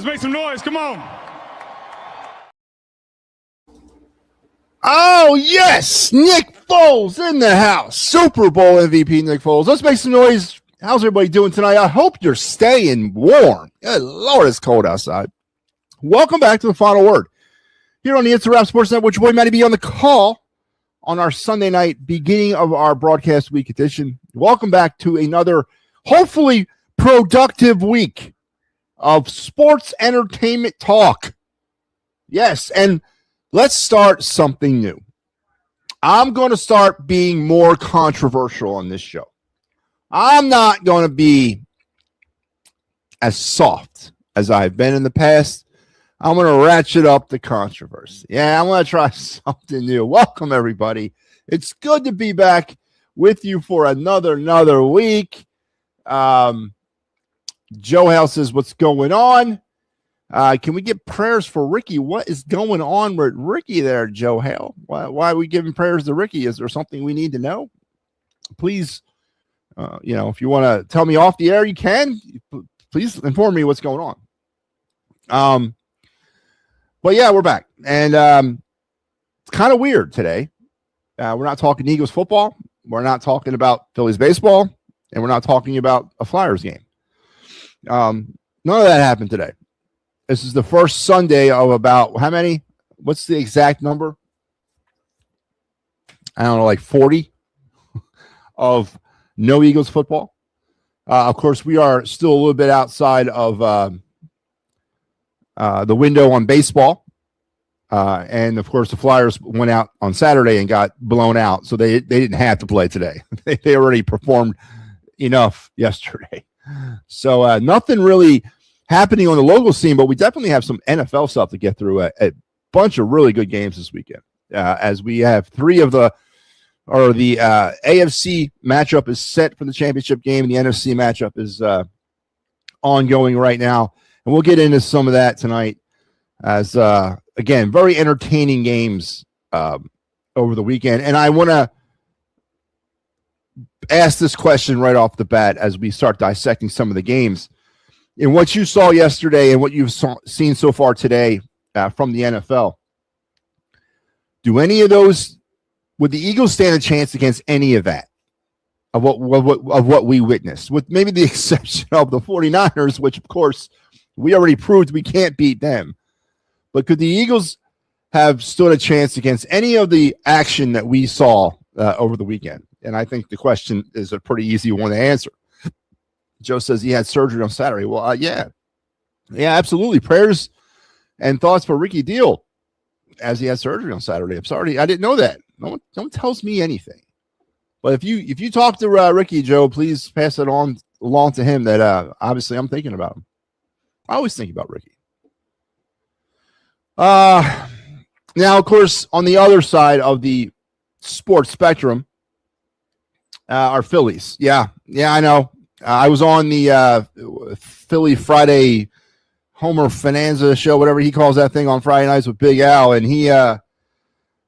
make some noise. Come on. Oh, yes. Nick Foles in the house. Super Bowl MVP Nick Foles. Let's make some noise. How's everybody doing tonight? I hope you're staying warm. Good Lord, it's cold outside. Welcome back to the Final Word. Here on the It's a Wrap Sports Network, your boy MattyB on the call on our Sunday night, beginning of our broadcast week edition. Welcome back to another, hopefully, productive week of sports entertainment talk. Yes, and let's start something new. I'm going to start being more controversial on this show. I'm not going to be as soft as I've been in the past. I'm going to ratchet up the controversy. Yeah, I'm going to try something new. Welcome, everybody. It's good to be back with you for another week. Joe Hale says, what's going on? Can we get prayers for Ricky? What is going on with Ricky there, Joe Hale? Why are we giving prayers to Ricky? Is there something we need to know? Please, if you want to tell me off the air, you can. Please inform me what's going on. But yeah, we're back. And it's kind of weird today. We're not talking Eagles football. We're not talking about Phillies baseball. And we're not talking about a Flyers game. None of that happened today. This is the first Sunday of about how many? What's the exact number? I don't know, like 40 of no Eagles football. Of course, we are still a little bit outside of the window on baseball. And, of course, the Flyers went out on Saturday and got blown out, so they didn't have to play today. They already performed enough yesterday. So nothing really happening on the local scene, but we definitely have some NFL stuff to get through. A bunch of really good games this weekend, as we have three of the AFC matchup is set for the championship game, and the NFC matchup is ongoing right now. And we'll get into some of that tonight as, again, very entertaining games over the weekend. And I want to ask this question right off the bat as we start dissecting some of the games. In what you saw yesterday and what you've seen so far today from the NFL, do any of those, would the Eagles stand a chance against any of that, of what we witnessed, with maybe the exception of the 49ers, which, of course, we already proved we can't beat them. But could the Eagles have stood a chance against any of the action that we saw over the weekend? And I think the question is a pretty easy one to answer. Joe says he had surgery on Saturday. Well, yeah, absolutely. Prayers and thoughts for Ricky Deal as he had surgery on Saturday. I'm sorry, I didn't know that. No one tells me anything. But if you talk to Ricky, Joe, please pass it along to him that obviously I'm thinking about him. I always think about Ricky. Now, of course, on the other side of the sports spectrum, are Phillies. Yeah, I know. I was on the Philly Friday Homer Finanza show, whatever he calls that thing, on Friday nights with Big Al, and he and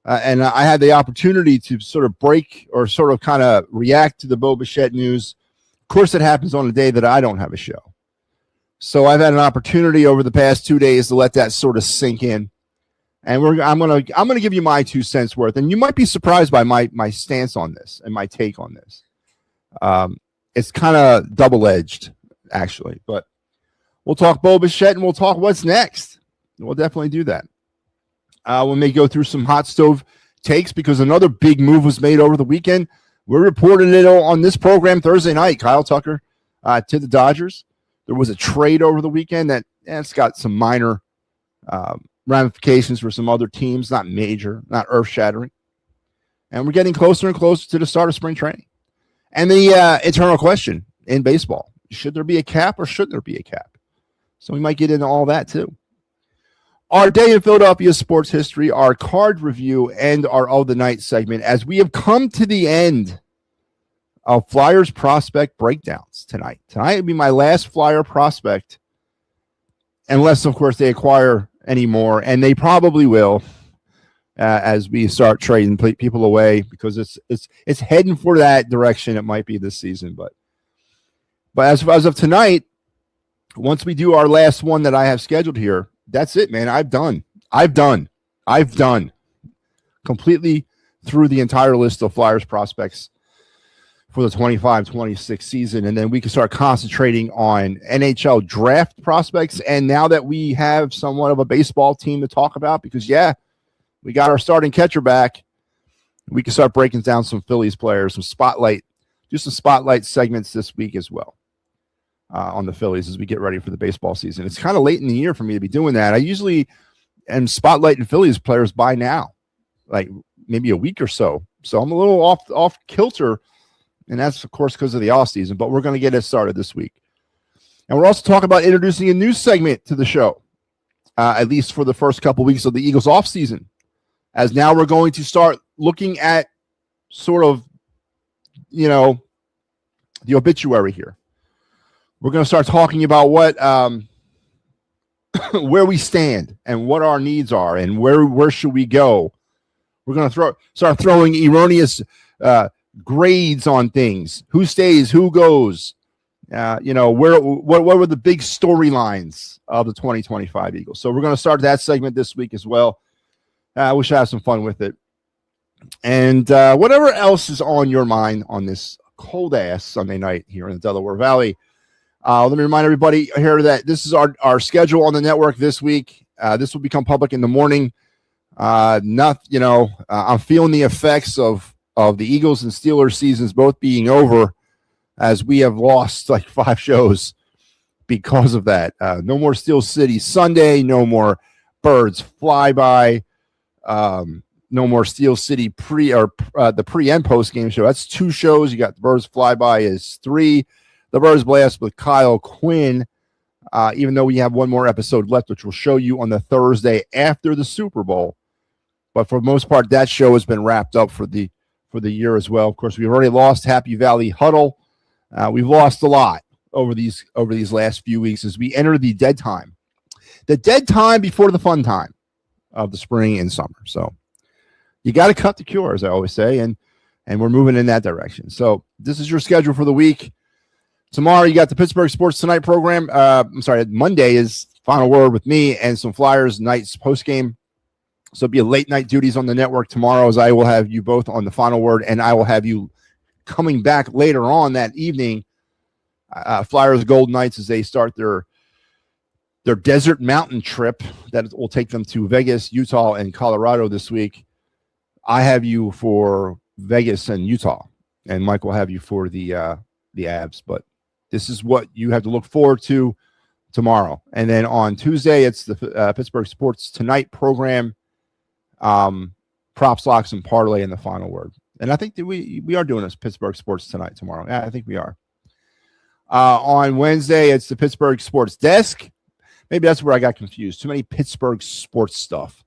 I had the opportunity to sort of break or sort of kind of react to the Bo Bichette news. Of course, it happens on a day that I don't have a show, so I've had an opportunity over the past 2 days to let that sort of sink in, and I'm gonna give you my 2 cents worth, and you might be surprised by my stance on this and my take on this. It's kind of double-edged, actually, but we'll talk Bo Bichette and we'll talk what's next. We'll definitely do that. We may go through some hot stove takes because another big move was made over the weekend. We reported it on this program Thursday night. Kyle Tucker to the Dodgers. There was a trade over the weekend that's got some minor ramifications for some other teams, not major, not earth-shattering. And we're getting closer and closer to the start of spring training. And the eternal question in baseball, should there be a cap or shouldn't there be a cap? So we might get into all that too. Our Day in Philadelphia sports history, our card review, and our Of the Night segment, as we have come to the end of Flyers prospect breakdowns tonight. Tonight would be my last Flyer prospect, unless, of course, they acquire any more, and they probably will. As we start trading people away, because it's heading for that direction. It might be this season, but as of tonight, once we do our last one that I have scheduled here, that's it, man. I've done completely through the entire list of Flyers prospects for the 25-26 season. And then we can start concentrating on NHL draft prospects. And now that we have somewhat of a baseball team to talk about, because, we got our starting catcher back, we can start breaking down some Phillies players, do some spotlight segments this week as well on the Phillies as we get ready for the baseball season. It's kind of late in the year for me to be doing that. I usually am spotlighting Phillies players by now, like maybe a week or so. So I'm a little off kilter, and that's, of course, because of the off season, but we're going to get it started this week. And we're also talking about introducing a new segment to the show, at least for the first couple weeks of the Eagles off season, as now we're going to start looking at sort of, the obituary here. We're going to start talking about what, where we stand and what our needs are and where should we go. We're going to start throwing erroneous grades on things. Who stays, who goes, what were the big storylines of the 2025 Eagles. So we're going to start that segment this week as well. We should have some fun with it. And whatever else is on your mind on this cold-ass Sunday night here in the Delaware Valley, let me remind everybody here that this is our schedule on the network this week. This will become public in the morning. I'm feeling the effects of the Eagles and Steelers seasons both being over, as we have lost like 5 shows because of that. No more Steel City Sunday, no more Birds Flyby, no more Steel City the pre and post game show. That's 2 shows. You got the Birds Flyby is 3. The Birds Blast with Kyle Quinn, even though we have one more episode left, which we'll show you on the Thursday after the Super Bowl. But for the most part, that show has been wrapped up for the year as well. Of course, we've already lost Happy Valley Huddle. We've lost a lot over these last few weeks as we enter the dead time before the fun time of the spring and summer. So you got to cut the cure, as I always say, and we're moving in that direction. So this is your schedule for the week. Tomorrow, you got the Pittsburgh Sports Tonight program. Monday is Final Word with me and some Flyers Nights postgame. So it'll be a late night duties on the network tomorrow, as I will have you both on the Final Word, and I will have you coming back later on that evening. Flyers Golden Knights, as they start their desert mountain trip that will take them to Vegas, Utah, and Colorado this week. I have you for Vegas and Utah, and Mike will have you for the Avs. But this is what you have to look forward to tomorrow. And then on Tuesday, it's the Pittsburgh Sports Tonight program, props, locks, and parlay in the Final Word. And I think that we are doing this Pittsburgh Sports Tonight tomorrow. Yeah, I think we are. On Wednesday, it's the Pittsburgh Sports Desk. Maybe that's where I got confused. Too many Pittsburgh sports stuff.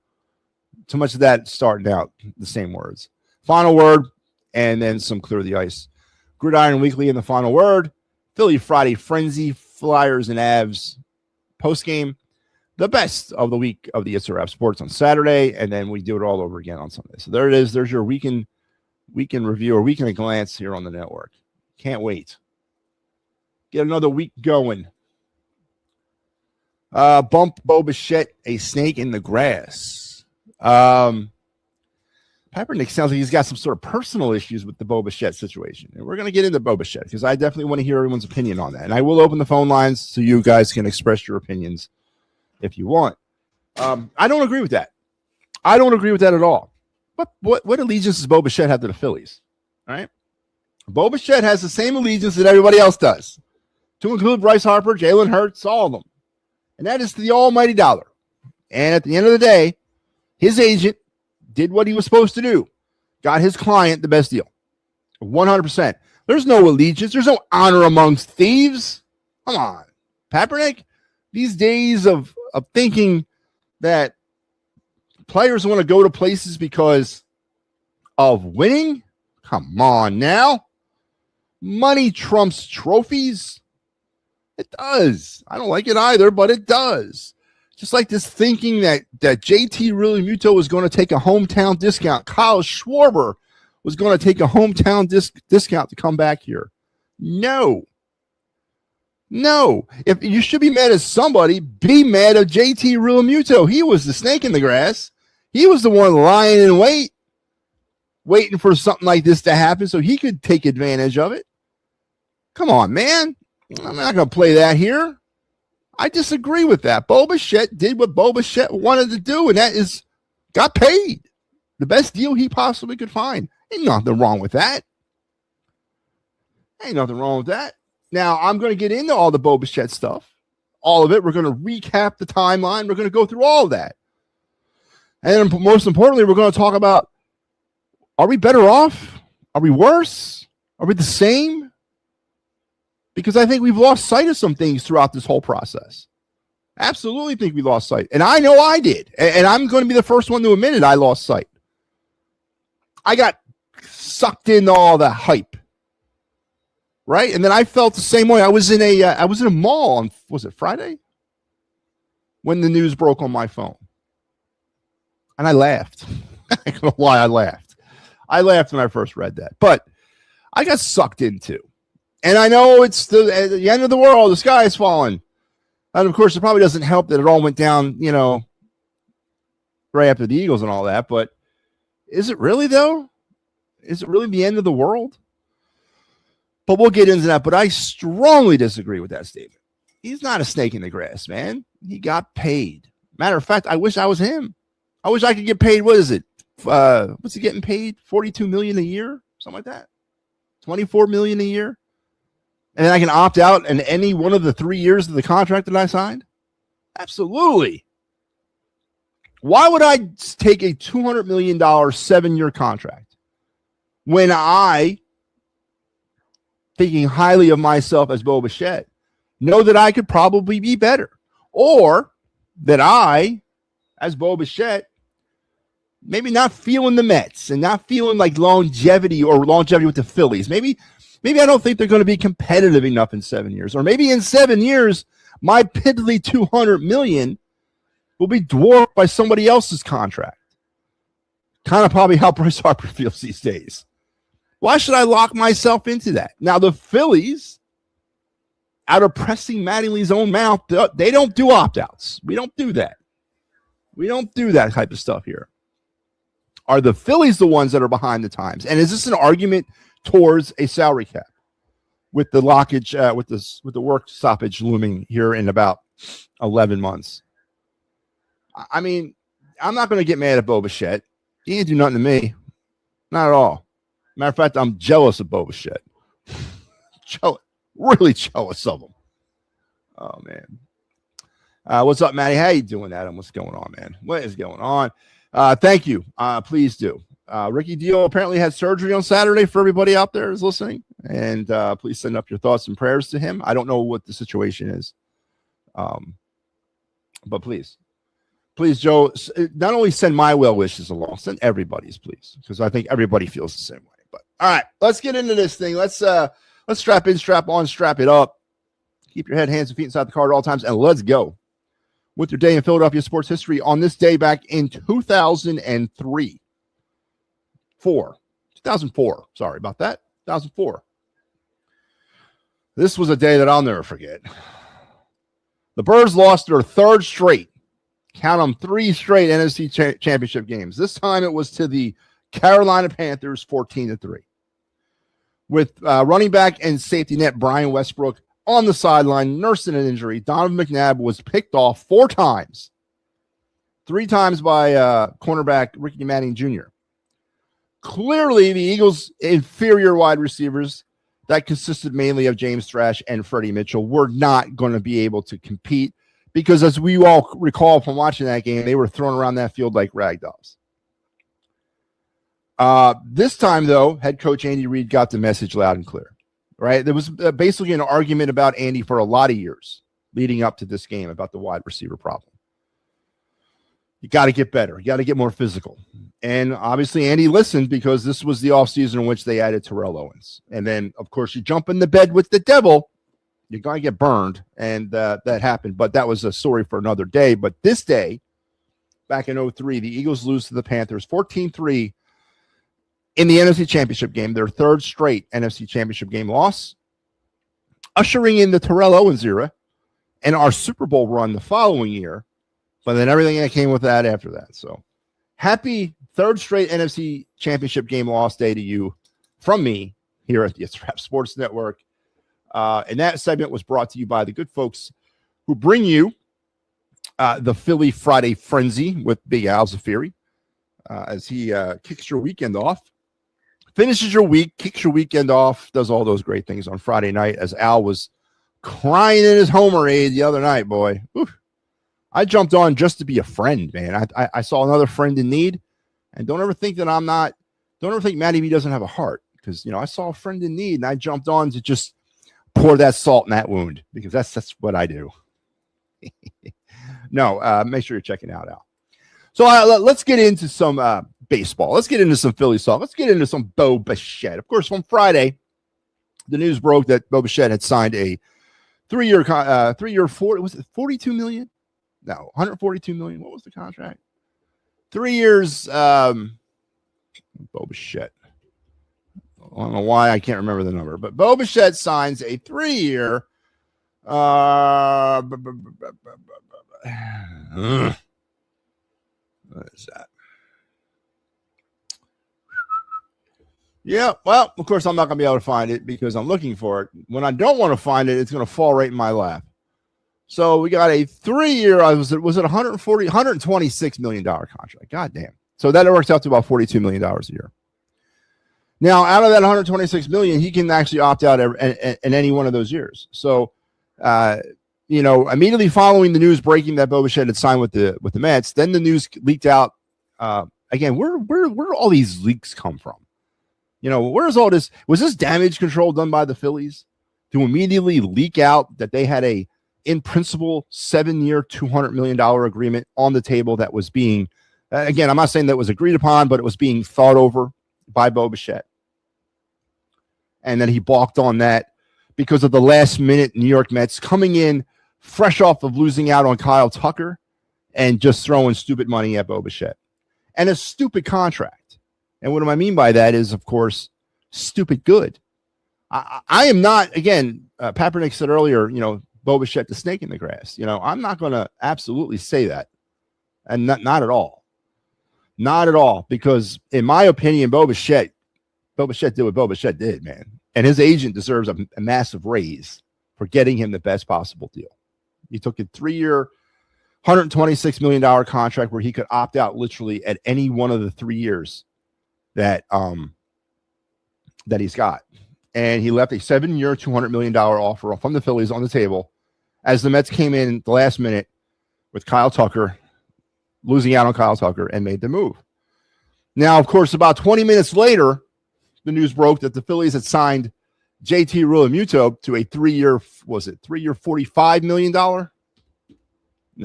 Too much of that starting out the same words. Final Word, and then some Clear the Ice. Gridiron Weekly in the Final Word. Philly Friday Frenzy, Flyers and Avs postgame. The best of the week of the It's a Wrap Sports on Saturday, and then we do it all over again on Sunday. So there it is. There's your weekend review or weekend at glance here on the network. Can't wait. Get another week going. Bump Bo Bichette, a snake in the grass. Peppernick sounds like he's got some sort of personal issues with the Bo Bichette situation. And we're going to get into Bo Bichette because I definitely want to hear everyone's opinion on that. And I will open the phone lines so you guys can express your opinions if you want. I don't agree with that. I don't agree with that at all. But what allegiance does Bo Bichette have to the Phillies? All right. Bo Bichette has the same allegiance that everybody else does, to include Bryce Harper, Jalen Hurts, all of them. And that is the almighty dollar. And at the end of the day, his agent did what he was supposed to do. Got his client the best deal. 100%. There's no allegiance. There's no honor amongst thieves. Come on. Kaepernick, these days of thinking that players want to go to places because of winning? Come on now. Money trumps trophies. It does. I don't like it either, but it does. Just like this thinking that JT Realmuto was going to take a hometown discount. Kyle Schwarber was going to take a hometown discount to come back here. No. No. If you should be mad at somebody, be mad at JT Realmuto. He was the snake in the grass. He was the one lying in wait, waiting for something like this to happen so he could take advantage of it. Come on, man. I'm not going to play that here. I disagree with that. Bo Bichette did what Bo Bichette wanted to do, and that is got paid. The best deal he possibly could find. Ain't nothing wrong with that. Ain't nothing wrong with that. Now, I'm going to get into all the Bo Bichette stuff. All of it. We're going to recap the timeline. We're going to go through all of that. And then most importantly, we're going to talk about, are we better off? Are we worse? Are we the same? Because I think we've lost sight of some things throughout this whole process. Absolutely think we lost sight. And I know I did. And I'm going to be the first one to admit it. I lost sight. I got sucked into all the hype. Right? And then I felt the same way. I was in a mall on, was it Friday? When the news broke on my phone. And I laughed. I don't know why I laughed. I laughed when I first read that. But I got sucked into. And I know it's the end of the world. The sky is falling. And, of course, it probably doesn't help that it all went down, right after the Eagles and all that. But is it really, though? Is it really the end of the world? But we'll get into that. But I strongly disagree with that statement. He's not a snake in the grass, man. He got paid. Matter of fact, I wish I was him. I wish I could get paid. What is it? What's he getting paid? $42 million a year? Something like that? $24 million a year? And then I can opt out in any one of the 3 years of the contract that I signed? Absolutely. Why would I take a $200 million 7-year contract when I, thinking highly of myself as Bo Bichette, know that I could probably be better? Or that I, as Bo Bichette, maybe not feeling the Mets and not feeling like longevity with the Phillies. Maybe I don't think they're going to be competitive enough in 7 years. Or maybe in 7 years, my piddly $200 million will be dwarfed by somebody else's contract. Kind of probably how Bryce Harper feels these days. Why should I lock myself into that? Now, the Phillies, out of pressing Mattingly's own mouth, they don't do opt-outs. We don't do that. We don't do that type of stuff here. Are the Phillies the ones that are behind the times? And is this an argument towards a salary cap with the lockage, with the work stoppage looming here in about 11 months? I mean, I'm not going to get mad at Bo Bichette. He didn't do nothing to me. Not at all. Matter of fact, I'm jealous of Bo Bichette. Really jealous of him. Oh, man. What's up, Matty? How you doing, Adam? What's going on, man? What is going on? Thank you. Please do. Ricky Dio apparently had surgery on Saturday for everybody out there who's listening. And please send up your thoughts and prayers to him. I don't know what the situation is. But please, Joe, not only send my well wishes along, send everybody's, please. Because I think everybody feels the same way. But all right, let's get into this thing. Let's strap in, strap on, strap it up. Keep your head, hands, and feet inside the car at all times. And let's go with your day in Philadelphia sports history on this day back in 2004. Sorry about that. 2004. This was a day that I'll never forget. The Birds lost their third straight. Count them, 3 straight NFC championship games. This time it was to the Carolina Panthers, 14-3. With running back and safety net Brian Westbrook on the sideline, nursing an injury, Donovan McNabb was picked off 4 times. 3 times by cornerback Ricky Manning Jr. Clearly, the Eagles' inferior wide receivers that consisted mainly of James Thrash and Freddie Mitchell were not going to be able to compete because, as we all recall from watching that game, they were thrown around that field like rag dolls. This time, though, head coach Andy Reid got the message loud and clear. Right? There was basically an argument about Andy for a lot of years leading up to this game about the wide receiver problem. You got to get better. You got to get more physical. And obviously, Andy listened because this was the offseason in which they added Terrell Owens. And then, of course, you jump in the bed with the devil, you're going to get burned. And that happened. But that was a story for another day. But this day, back in 2003, the Eagles lose to the Panthers 14-3 in the NFC Championship game, their third straight NFC Championship game loss. ushering in the Terrell Owens era and our Super Bowl run the following year, but then everything that came with that after that. So happy third straight NFC Championship game loss day to you from me here at the It's Rap Sports Network. And that segment was brought to you by the good folks who bring you the Philly Friday Frenzy with Big Al Zafiri as he kicks your weekend off, finishes your week, kicks your weekend off, does all those great things on Friday night as Al was crying in his Homerade the other night, boy. Oof. I jumped on just to be a friend, man. I saw another friend in need, and don't ever think that don't ever think MattyB doesn't have a heart, because, I saw a friend in need, and I jumped on to just pour that salt in that wound, because that's what I do. No, make sure you're checking out Al. So let's get into some baseball. Let's get into some Philly talk. Let's get into some Bo Bichette. Of course, on Friday, the news broke that Bo Bichette had signed a 3-year, was it $42 million? No, $142 million. What was the contract? 3 years. Bo Bichette. I don't know why I can't remember the number, but Bo Bichette signs a 3-year. What is that? Yeah, well, of course, I'm not going to be able to find it because I'm looking for it. When I don't want to find it, it's going to fall right in my lap. So we got a 3-year, was it $126 million contract? God damn. So that works out to about $42 million a year. Now, out of that $126 million, he can actually opt out in any one of those years. So, immediately following the news breaking that Bo Bichette had signed with the Mets, then the news leaked out. Again, where do all these leaks come from? Where's all this? Was this damage control done by the Phillies to immediately leak out that they had a, in principle, 7-year, $200 million agreement on the table that was being, again, I'm not saying that was agreed upon, but it was being thought over by Bo Bichette. And then he balked on that because of the last minute New York Mets coming in fresh off of losing out on Kyle Tucker and just throwing stupid money at Bo Bichette. And a stupid contract. And what do I mean by that is, of course, stupid good. I am not, again, Papernick said earlier, Bo Bichette the snake in the grass. I'm not going to absolutely say that. And not at all. Not at all. Because in my opinion, Bo Bichette did what Bo Bichette did, man. And his agent deserves a massive raise for getting him the best possible deal. He took a 3-year, $126 million contract where he could opt out literally at any one of the 3 years that he's got. And he left a 7-year, $200 million offer from the Phillies on the table as the Mets came in the last minute with Kyle Tucker, losing out on Kyle Tucker, and made the move. Now, of course, about 20 minutes later, the news broke that the Phillies had signed JT Realmuto to a 3-year, $45 million? No,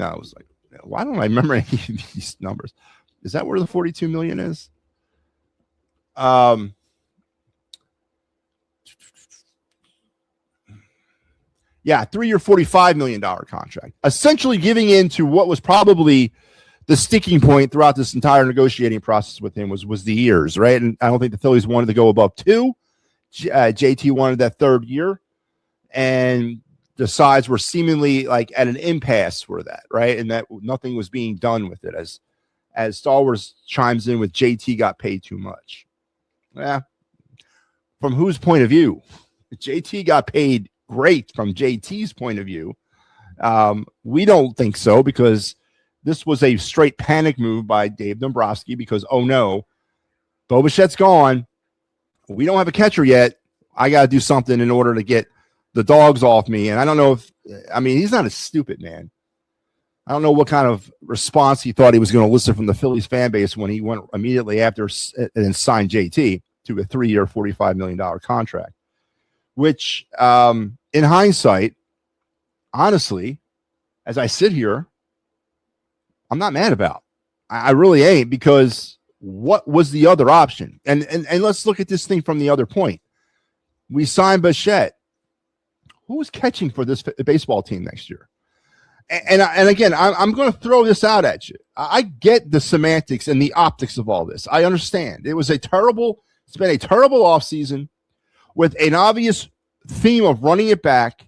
it was like, why don't I remember any of these numbers? Is that where the $42 million is? Yeah, 3-year, $45 million contract, essentially giving in to what was probably the sticking point throughout this entire negotiating process with him was the years, right? And I don't think the Phillies wanted to go above 2. JT wanted that 3rd year, and the sides were seemingly like at an impasse for that, right? And that nothing was being done with it as Star Wars chimes in with JT got paid too much. Yeah. From whose point of view? JT got paid great from JT's point of view. We don't think so, because this was a straight panic move by Dave Dombrowski because, oh no, Bo Bichette's gone. We don't have a catcher yet. I got to do something in order to get the dogs off me. And I don't know he's not a stupid man. I don't know what kind of response he thought he was going to elicit from the Phillies fan base when he went immediately after and signed JT to a 3-year, $45 million contract, which in hindsight, honestly, as I sit here, I'm not mad about. I really ain't, because what was the other option? And let's look at this thing from the other point. We signed Bichette. Who's catching for this baseball team next year? And again, I'm going to throw this out at you. I get the semantics and the optics of all this. I understand. It's been a terrible offseason with an obvious theme of running it back,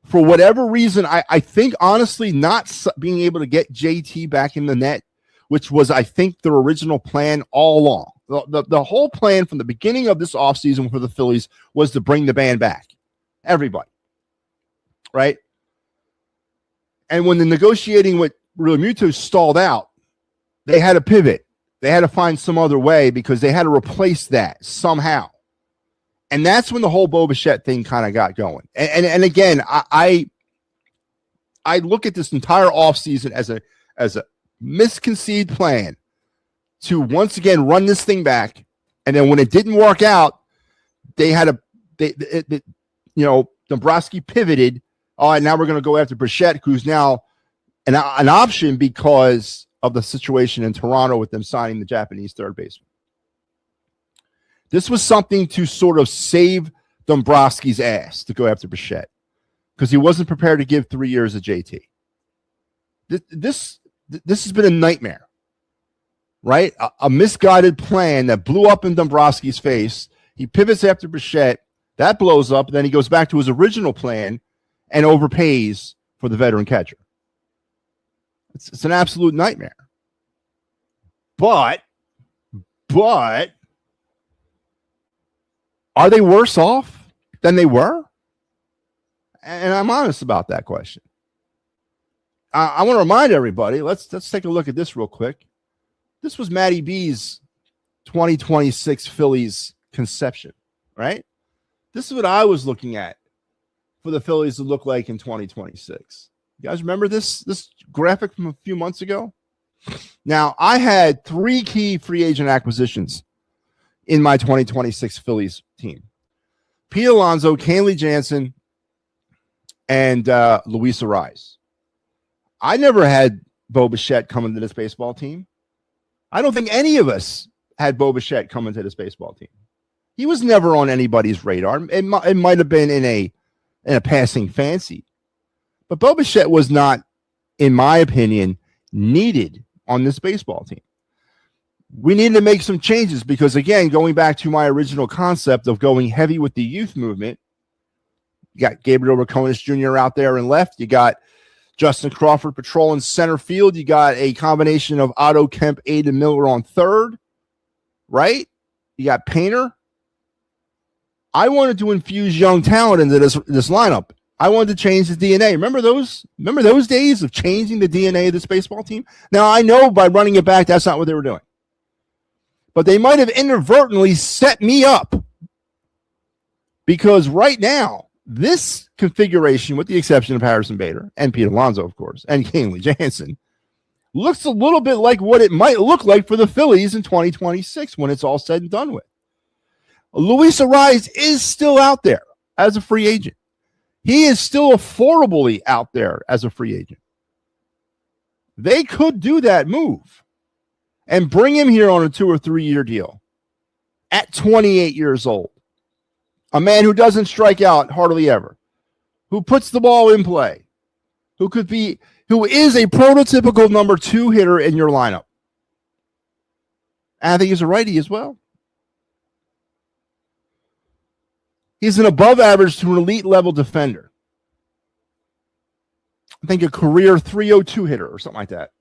for whatever reason, I think, honestly, not being able to get JT back in the net, which was, I think, their original plan all along. The whole plan from the beginning of this offseason for the Phillies was to bring the band back. Everybody. Right? And when the negotiating with Realmuto stalled out, they had to pivot. They had to find some other way because they had to replace that somehow. And that's when the whole Bo Bichette thing kind of got going. And again, I look at this entire offseason as a misconceived plan to once again run this thing back. And then when it didn't work out, they had Dombrowski pivoted. All right, now we're going to go after Bichette, who's now an option because of the situation in Toronto with them signing the Japanese third baseman. This was something to sort of save Dombrowski's ass to go after Bichette because he wasn't prepared to give 3 years of JT. This has been a nightmare, right? A misguided plan that blew up in Dombrowski's face. He pivots after Bichette. That blows up. Then he goes back to his original plan and overpays for the veteran catcher. It's an absolute nightmare. But are they worse off than they were? And I'm honest about that question. I want to remind everybody, let's take a look at this real quick. This was Matty-B's 2026 Phillies conception, right? This is what I was looking at for the Phillies to look like in 2026. You guys remember this graphic from a few months ago? Now, I had 3 key free agent acquisitions in my 2026 Phillies team. Pete Alonso, Kenley Jansen, and Luis Ariz. I never had Bo Bichette come into this baseball team. I don't think any of us had Bo Bichette come into this baseball team. He was never on anybody's radar. It might have been in a passing fancy. But Bo Bichette was not, in my opinion, needed on this baseball team. We need to make some changes because, again, going back to my original concept of going heavy with the youth movement, you got Gabriel Raconis Jr. out there in left. You got Justin Crawford patrolling center field. You got a combination of Otto Kemp, Aiden Miller on third, right? You got Painter. I wanted to infuse young talent into this lineup. I wanted to change the DNA. Remember those days of changing the DNA of this baseball team? Now, I know by running it back, that's not what they were doing. But they might have inadvertently set me up because right now, this configuration, with the exception of Harrison Bader and Pete Alonso, of course, and Kenley Jansen, looks a little bit like what it might look like for the Phillies in 2026 when it's all said and done with. Luis Ariz is still out there as a free agent. He is still affordably out there as a free agent. They could do that move and bring him here on a 2 or 3 year deal at 28 years old. A man who doesn't strike out hardly ever, who puts the ball in play, who is a prototypical number 2 hitter in your lineup. And I think he's a righty as well. He's an above average to an elite level defender. I think a career 302 hitter or something like that.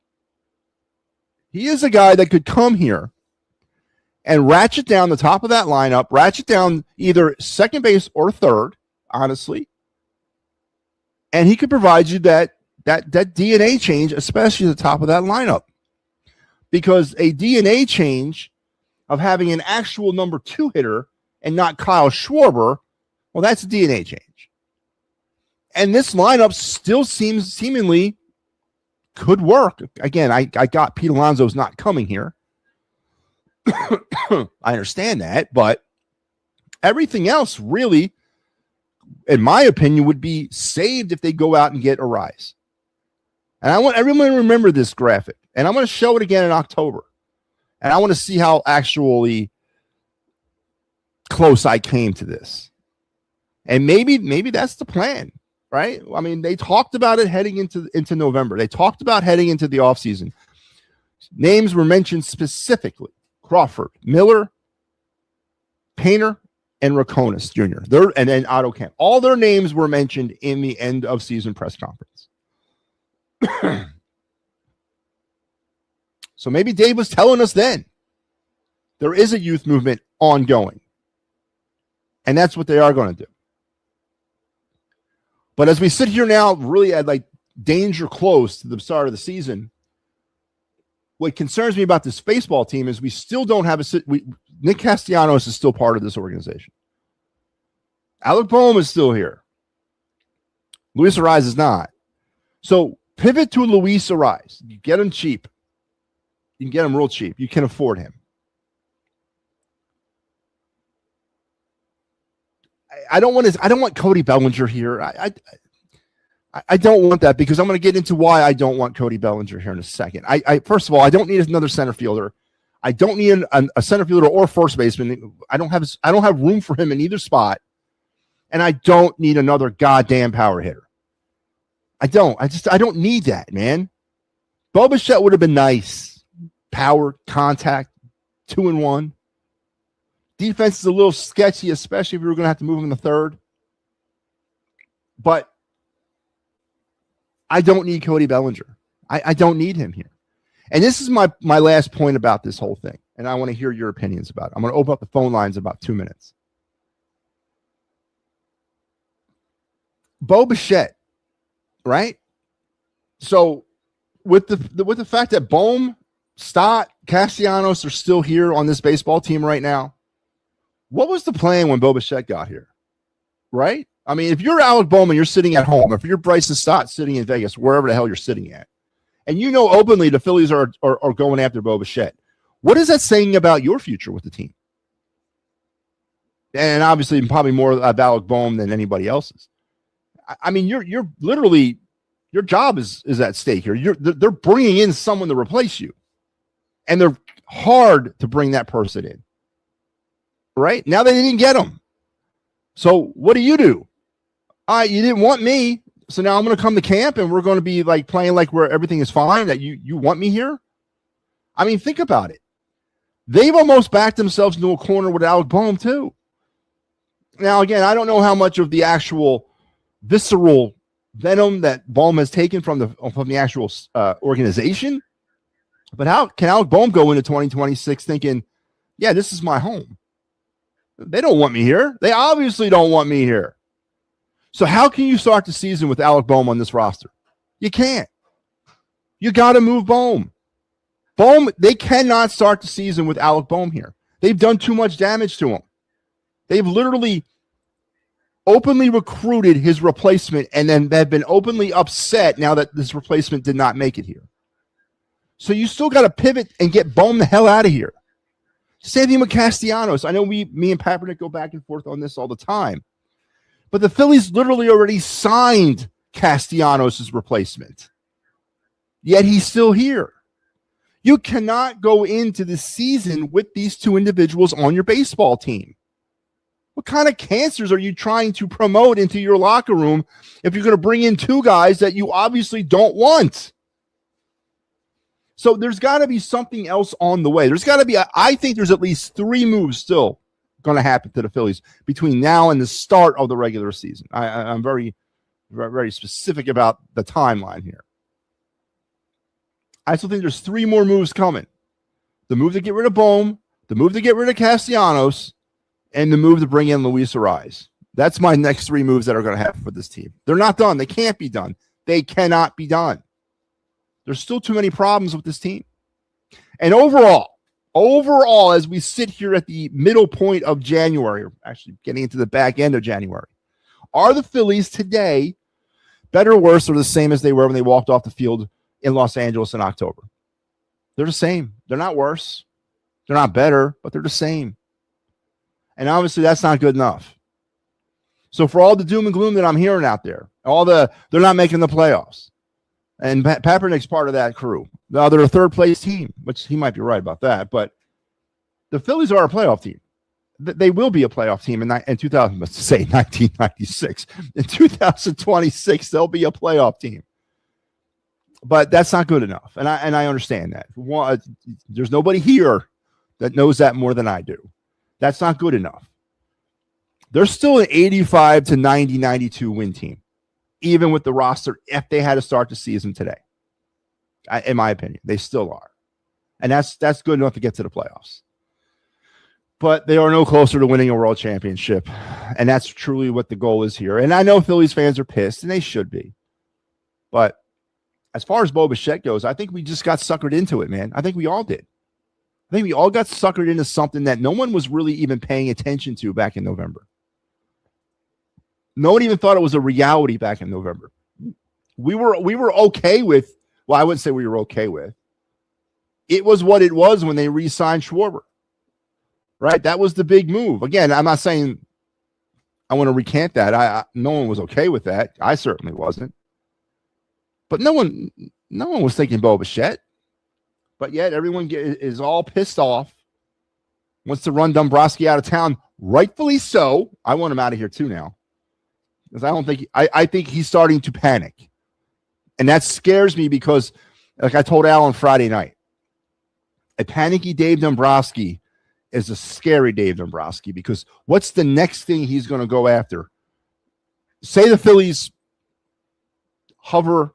He is a guy that could come here and ratchet down the top of that lineup, ratchet down either second base or third, honestly. And he could provide you that DNA change, especially at the top of that lineup. Because a DNA change of having an actual number 2 hitter and not Kyle Schwarber, well, that's a DNA change. And this lineup still seemingly could work. Again, I got Pete Alonso's not coming here. I understand that, but everything else really, in my opinion, would be saved if they go out and get Ariz. And I want everyone to remember this graphic. And I'm going to show it again in October. And I want to see how actually close I came to this. And maybe that's the plan, right? I mean, they talked about it heading into November. They talked about heading into the offseason. Names were mentioned specifically. Crawford, Miller, Painter, and Rakonis Jr. And then Otto Kemp. All their names were mentioned in the end of season press conference. So maybe Dave was telling us then there is a youth movement ongoing. And that's what they are going to do. But as we sit here now, really at like danger close to the start of the season, what concerns me about this baseball team is we still don't have Nick Castellanos is still part of this organization. Alec Boehm is still here. Luis Ariz is not. So pivot to Luis Ariz. You get him cheap. You can get him real cheap. You can afford him. I don't want Cody Bellinger here. I don't want that because I'm going to get into why I don't want Cody Bellinger here in a second. First of all, I don't need another center fielder. I don't need a center fielder or first baseman. I don't have room for him in either spot. And I don't need another goddamn power hitter. I don't need that, man. Bo Bichette would have been nice. Power, contact, 2-1. Defense is a little sketchy, especially if you were going to have to move him in the third. But I don't need Cody Bellinger. I don't need him here. And this is my last point about this whole thing. And I want to hear your opinions about it. I'm going to open up the phone lines in about 2 minutes. Bo Bichette, right? So with the fact that Boehm, Stott, Castellanos are still here on this baseball team right now, what was the plan when Bo Bichette got here? Right? I mean, if you're Alec Boehm and you're sitting at home, if you're Bryson Stott sitting in Vegas, wherever the hell you're sitting at, and you know openly the Phillies are going after Bo Bichette, what is that saying about your future with the team? And obviously, probably more of Alec Boehm than anybody else's. I mean, you're literally, your job is at stake here. They're bringing in someone to replace you, and they're hard to bring that person in. Right now, they didn't get him. So what do? You didn't want me, so now I'm going to come to camp, and we're going to be like playing like where everything is fine. That you want me here? I mean, think about it. They've almost backed themselves into a corner with Alec Boehm too. Now, again, I don't know how much of the actual visceral venom that Boehm has taken from the actual organization, but how can Alec Boehm go into 2026 thinking, yeah, this is my home? They don't want me here. They obviously don't want me here. So how can you start the season with Alec Boehm on this roster? You can't. You got to move Boehm. They cannot start the season with Alec Boehm here. They've done too much damage to him. They've literally openly recruited his replacement, and then they've been openly upset now that this replacement did not make it here. So you still got to pivot and get Boehm the hell out of here. Same thing with Castellanos. I know me and Papernick go back and forth on this all the time. But the Phillies literally already signed Castellanos' replacement. Yet he's still here. You cannot go into the season with these two individuals on your baseball team. What kind of cancers are you trying to promote into your locker room if you're going to bring in two guys that you obviously don't want? So there's got to be something else on the way. There's got to be, I think there's at least 3 moves still going to happen to the Phillies between now and the start of the regular season. I'm very, very, very specific about the timeline here. I still think there's 3 more moves coming. The move to get rid of Boehm, the move to get rid of Castellanos, and the move to bring in Luis Ariz. That's my next 3 moves that are going to happen for this team. They're not done. They can't be done. They cannot be done. There's still too many problems with this team. And overall, as we sit here at the middle point of January, or actually getting into the back end of January, are the Phillies today better or worse or the same as they were when they walked off the field in Los Angeles in October? They're the same. They're not worse. They're not better, but they're the same. And obviously that's not good enough. So for all the doom and gloom that I'm hearing out there, they're not making the playoffs. And Papernick's part of that crew. Now they're a third place team, which he might be right about that. But the Phillies are a playoff team. They will be a playoff team in 1996. In 2026, they'll be a playoff team. But that's not good enough. And I understand that. There's nobody here that knows that more than I do. That's not good enough. they're still an 85 to 90, 92 win team, even with the roster, if they had to start the season today. In my opinion, they still are. And that's good enough to get to the playoffs. But they are no closer to winning a world championship. And that's truly what the goal is here. And I know Phillies fans are pissed, and they should be. But as far as Bo Bichette goes, I think we just got suckered into it, man. I think we all did. I think we all got suckered into something that no one was really even paying attention to back in November. No one even thought it was a reality back in November. We were okay with, well, I wouldn't say we were okay with. It was what it was when they re-signed Schwarber. Right? That was the big move. Again, I'm not saying I want to recant that. No one was okay with that. I certainly wasn't. But no one was thinking Bo Bichette. But yet everyone is all pissed off. Wants to run Dombrowski out of town. Rightfully so. I want him out of here too now. Because I think he's starting to panic. And that scares me because, like I told Al on Friday night, a panicky Dave Dombrowski is a scary Dave Dombrowski, because what's the next thing he's going to go after? Say the Phillies hover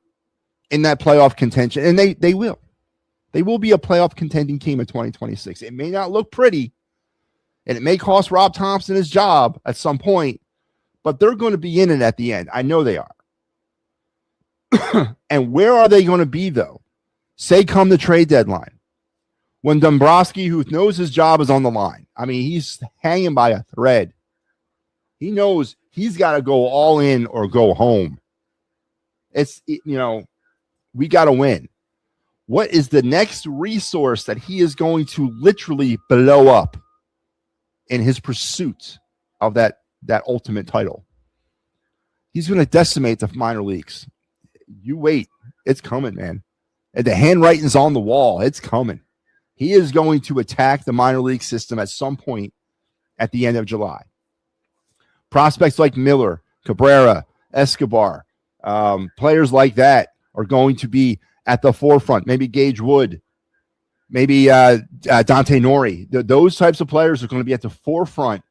in that playoff contention, and they will. They will be a playoff contending team in 2026. It may not look pretty, and it may cost Rob Thompson his job at some point, but they're going to be in it at the end. I know they are. And where are they going to be, though? Say come the trade deadline, when Dombrowski, who knows his job is on the line, I mean, he's hanging by a thread. He knows he's got to go all in or go home. We got to win. What is the next resource that he is going to literally blow up in his pursuit of that ultimate title? He's going to decimate the minor leagues. You wait. It's coming, man. And the handwriting's on the wall. It's coming. He is going to attack the minor league system at some point at the end of July. Prospects like Miller, Cabrera, Escobar, players like that are going to be at the forefront. Maybe Gage Wood, maybe Dante Nori. Those types of players are going to be at the forefront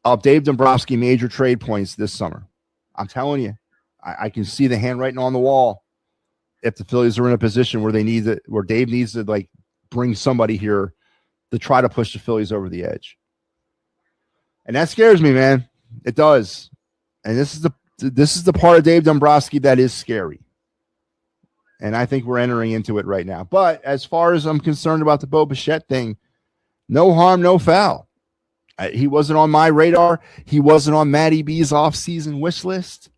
of Dave Dombrowski major trade points this summer. I'm telling you, I can see the handwriting on the wall. If the Phillies are in a position where where Dave needs to bring somebody here to try to push the Phillies over the edge. And that scares me, man. It does. And this is the part of Dave Dombrowski that is scary. And I think we're entering into it right now. But as far as I'm concerned about the Bo Bichette thing, no harm, no foul. He wasn't on my radar. He wasn't on MattyB's offseason wish list.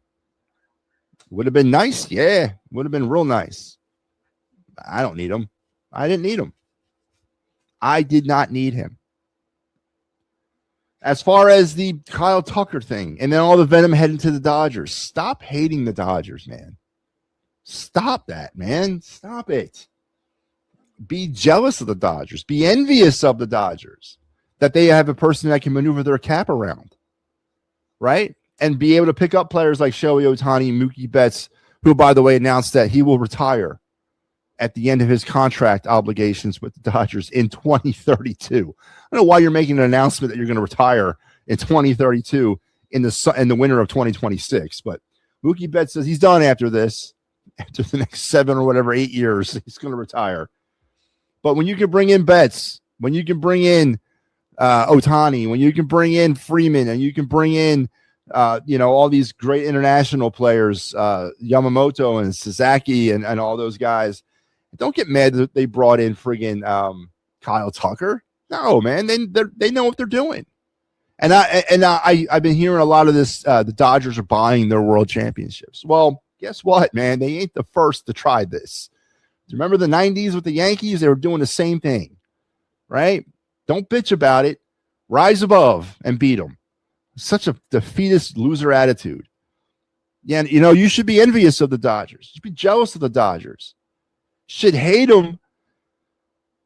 Would have been nice. Yeah, would have been real nice. I don't need him. I didn't need him. I did not need him. As far as the Kyle Tucker thing, and then all the venom heading to the Dodgers, stop hating the Dodgers, man. Stop that, man. Stop it. Be jealous of the Dodgers. Be envious of the Dodgers that they have a person that can maneuver their cap around, right? And be able to pick up players like Shohei Ohtani, Mookie Betts, who, by the way, announced that he will retire at the end of his contract obligations with the Dodgers in 2032. I don't know why you're making an announcement that you're going to retire in 2032 in the winter of 2026, but Mookie Betts says he's done after this. After the next 7 or whatever 8 years, he's going to retire. But when you can bring in Betts, when you can bring in Ohtani, when you can bring in Freeman, and you can bring in all these great international players, Yamamoto and Sasaki and all those guys, don't get mad that they brought in friggin' Kyle Tucker. No, man, they know what they're doing. And I've been hearing a lot of this. The Dodgers are buying their world championships. Well, guess what, man? They ain't the first to try this. Remember the 90s with the Yankees? They were doing the same thing, right? Don't bitch about it. Rise above and beat them. Such a defeatist loser attitude. Yeah, you should be envious of the Dodgers. You should be jealous of the Dodgers. Should hate them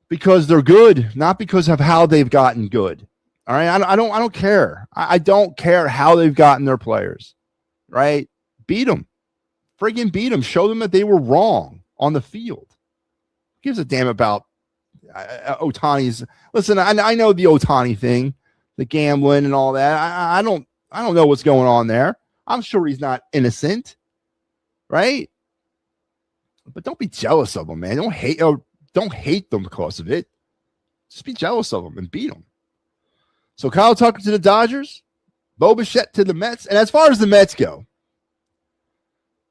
because they're good, not because of how they've gotten good. All right, I don't care. I don't care how they've gotten their players. Right? Beat them. Friggin' beat them. Show them that they were wrong on the field. Who gives a damn about Ohtani's? Listen, I know the Ohtani thing. the gambling and all that. I don't know what's going on there. I'm sure he's not innocent, right? But don't be jealous of him, man. Don't hate them because of it. Just be jealous of them and beat them. So Kyle Tucker to the Dodgers, Bo Bichette to the Mets. And as far as the Mets go,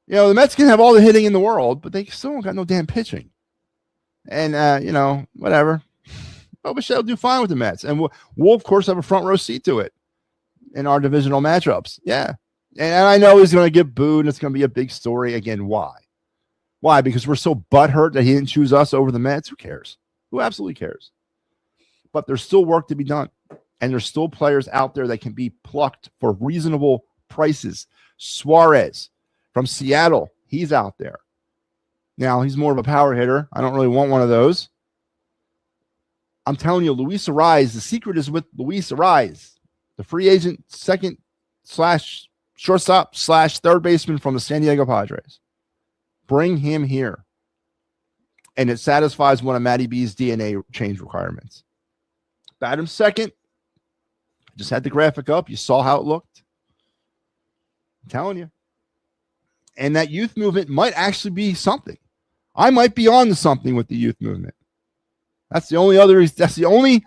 the Mets can have all the hitting in the world, but they still don't got no damn pitching. And, whatever. Bo Bichette will do fine with the Mets. And we'll, of course, have a front row seat to it in our divisional matchups. Yeah. And I know he's going to get booed, and it's going to be a big story. Again, why? Why? Because we're so butthurt that he didn't choose us over the Mets? Who cares? Who absolutely cares? But there's still work to be done. And there's still players out there that can be plucked for reasonable prices. Suarez from Seattle, he's out there. Now, he's more of a power hitter. I don't really want one of those. I'm telling you, Luis Ariz, the secret is with Luis Ariz, the free agent second / shortstop / third baseman from the San Diego Padres. Bring him here. And it satisfies one of MattyB's DNA change requirements. Bat him second. Just had the graphic up. You saw how it looked. I'm telling you. And that youth movement might actually be something. I might be on to something with the youth movement. That's the only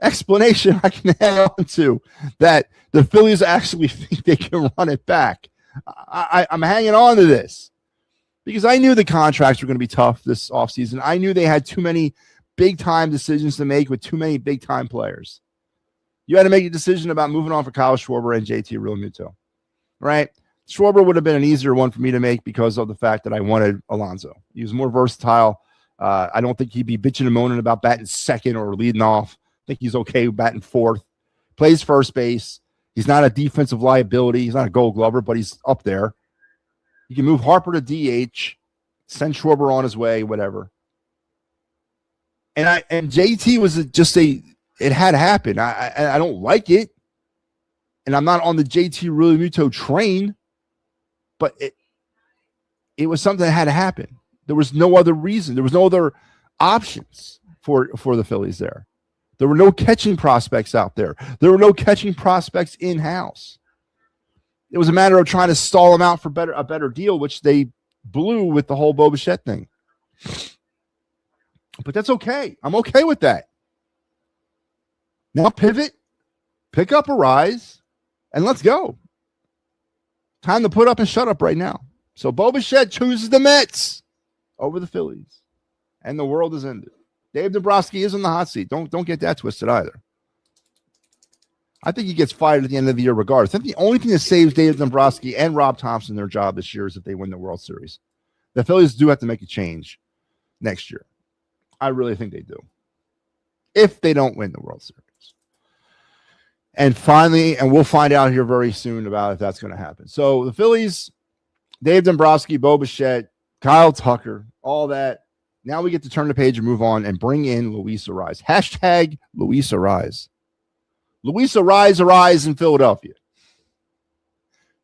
explanation I can add on to that the Phillies actually think they can run it back. I'm hanging on to this because I knew the contracts were going to be tough this offseason. I knew they had too many big-time decisions to make with too many big-time players. You had to make a decision about moving on for Kyle Schwarber and JT Realmuto, right? Schwarber would have been an easier one for me to make because of the fact that I wanted Alonso. He was more versatile. I don't think he'd be bitching and moaning about batting second or leading off. I think he's okay batting fourth. Plays first base. He's not a defensive liability. He's not a Gold Glover, but he's up there. You can move Harper to DH, send Schwarber on his way, whatever. And JT was it had to happen. I don't like it. And I'm not on the JT Realmuto train, but it was something that had to happen. There was no other reason. There was no other options for the Phillies there. There were no catching prospects out there. There were no catching prospects in-house. It was a matter of trying to stall them out for a better deal, which they blew with the whole Bo Bichette thing. But that's okay. I'm okay with that. Now pivot, pick up Ariz, and let's go. Time to put up and shut up right now. So Bo Bichette chooses the Mets over the Phillies, and the world is ended. Dave Dombrowski is in the hot seat. Don't get that twisted either. I think he gets fired at the end of the year regardless. I think the only thing that saves Dave Dombrowski and Rob Thompson their job this year is if they win the World Series. The Phillies do have to make a change next year. I really think they do. If they don't win the World Series. And finally, and we'll find out here very soon about if that's going to happen. So the Phillies, Dave Dombrowski, Bo Bichette, Kyle Tucker, all that. Now we get to turn the page and move on and bring in Luis Ariz. Hashtag Luis Ariz. Luis Ariz in Philadelphia.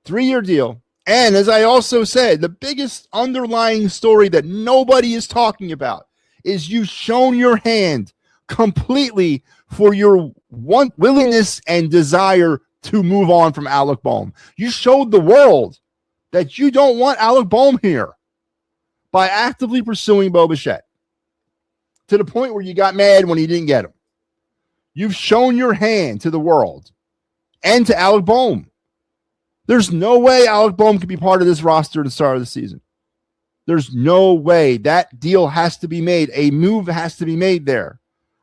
3-year deal. And as I also said, the biggest underlying story that nobody is talking about is you've shown your hand completely for your willingness and desire to move on from Alec Bohm. You showed the world that you don't want Alec Bohm here by actively pursuing Bo Bichette to the point where you got mad when he didn't get him. You've shown your hand to the world and to Alec Bohm. There's no way Alec Bohm could be part of this roster at the start of the season. There's no way. That deal has to be made. A move has to be made there.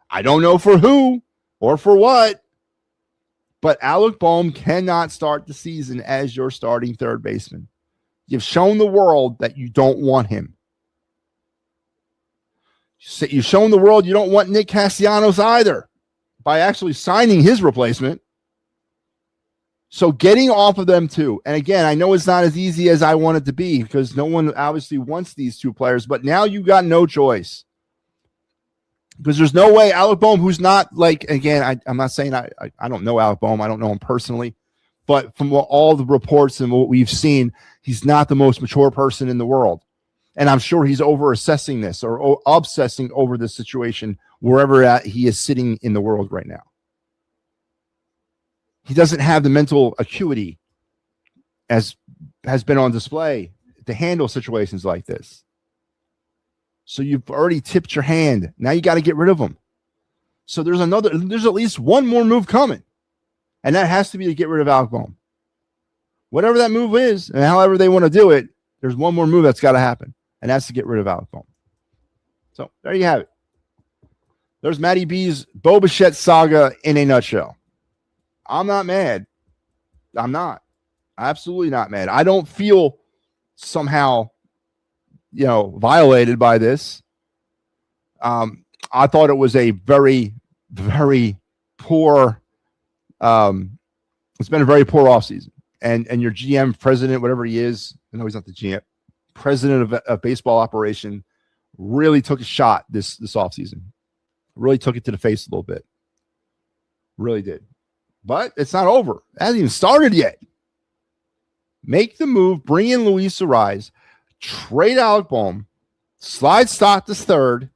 I don't know for who or for what, but Alec Bohm cannot start the season as your starting third baseman. You've shown the world that you don't want him. You've shown the world you don't want Nick Castellanos either by actually signing his replacement. So getting off of them too. And again, I know it's not as easy as I want it to be because no one obviously wants these two players, but now you got no choice. Because there's no way Alec Bohm, who's not like, again, I'm not saying I don't know Alec Bohm. I don't know him personally. But from all the reports and what we've seen, he's not the most mature person in the world. And I'm sure he's over-assessing this or obsessing over this situation wherever he is sitting in the world right now. He doesn't have the mental acuity as has been on display to handle situations like this. So you've already tipped your hand. Now you got to get rid of him. So there's at least one more move coming. And that has to be to get rid of Alec Bohm. Whatever that move is, and however they want to do it, there's one more move that's got to happen. And that's to get rid of Alec Bohm. So there you have it. There's MattyB's Bo Bichette saga in a nutshell. I'm not mad. I'm not. Absolutely not mad. I don't feel somehow, violated by this. I thought it was a very, very poor. It's been a very poor offseason. And your GM, president, whatever he is, I know he's not the GM, president of baseball operation, really took a shot this offseason. Really took it to the face a little bit. Really did. But it's not over. It hasn't even started yet. Make the move, bring in Luis Arraez, trade Alec Bohm, slide Stott to third,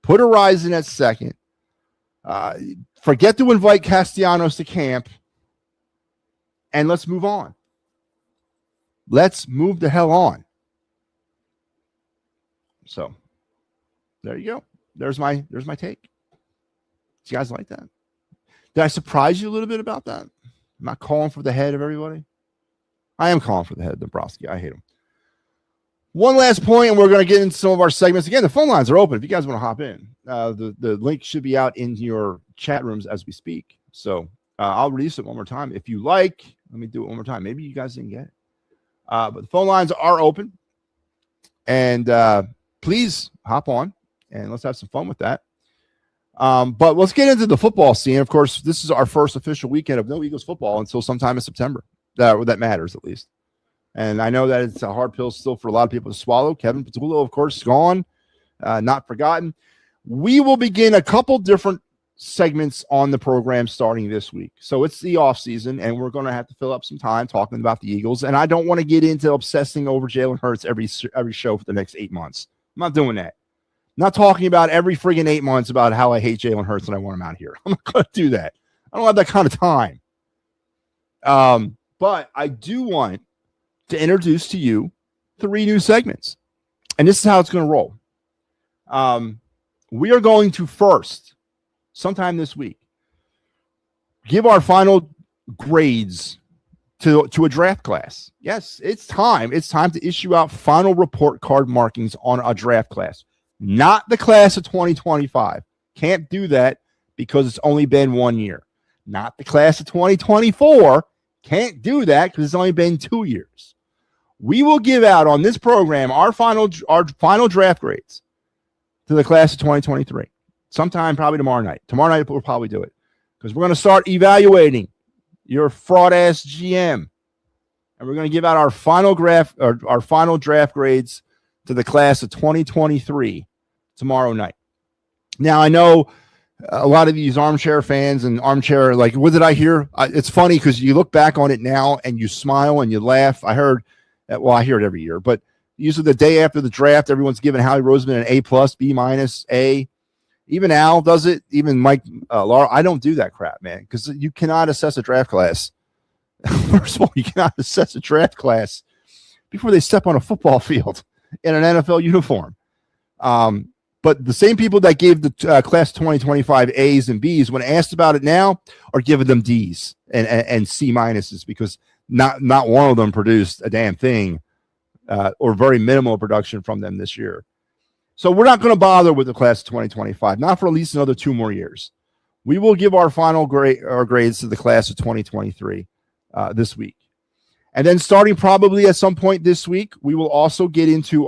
put Arraez in at second, forget to invite Castellanos to camp, and let's move on. Let's move the hell on. So, there you go. There's my take. Do you guys like that? Did I surprise you a little bit about that? I'm not calling for the head of everybody. I am calling for the head of Dombrowski. I hate him. One last point, and we're going to get into some of our segments. Again, the phone lines are open if you guys want to hop in. The link should be out in your chat rooms as we speak. So I'll release it one more time. If you like, let me do it one more time. Maybe you guys didn't get it. But the phone lines are open. And please hop on, and let's have some fun with that. But let's get into the football scene. Of course, this is our first official weekend of no Eagles football until sometime in September. That matters, at least. And I know that it's a hard pill still for a lot of people to swallow. Kevin Patullo, of course, gone, not forgotten. We will begin a couple different segments on the program starting this week. So it's the off season, and we're going to have to fill up some time talking about the Eagles. And I don't want to get into obsessing over Jalen Hurts every show for the next 8 months. I'm not doing that. I'm not talking about every friggin' 8 months about how I hate Jalen Hurts and I want him out here. I'm not going to do that. I don't have that kind of time. But I do want to introduce to you 3 new segments. And this is how it's going to roll. We are going to first, sometime this week, give our final grades to a draft class. Yes, it's time. It's time to issue out final report card markings on a draft class. Not the class of 2025. Can't do that because it's only been 1 year. Not the class of 2024. Can't do that because it's only been 2 years. We will give out on this program our final draft grades to the class of 2023. Sometime probably tomorrow night. Tomorrow night we'll probably do it because we're going to start evaluating your fraud-ass GM. And we're going to give out our final draft grades to the class of 2023 tomorrow night. Now, I know a lot of these armchair fans and armchair, like, what did I hear? It's funny because you look back on it now and you smile and you laugh. I heard, I hear it every year, but usually the day after the draft, everyone's giving Howie Roseman an A+, B-, A. Even Al does it. Even Mike, Laura. I don't do that crap, man, because you cannot assess a draft class. First of all, you cannot assess a draft class before they step on a football field in an NFL uniform. But the same people that gave the class 2025 A's and B's, when asked about it now, are giving them D's and C minuses because not one of them produced a damn thing or very minimal production from them this year. So we're not going to bother with the class of 2025, not for at least another 2 more years. We will give our final grades to the class of 2023 this week. And then starting probably at some point this week, we will also get into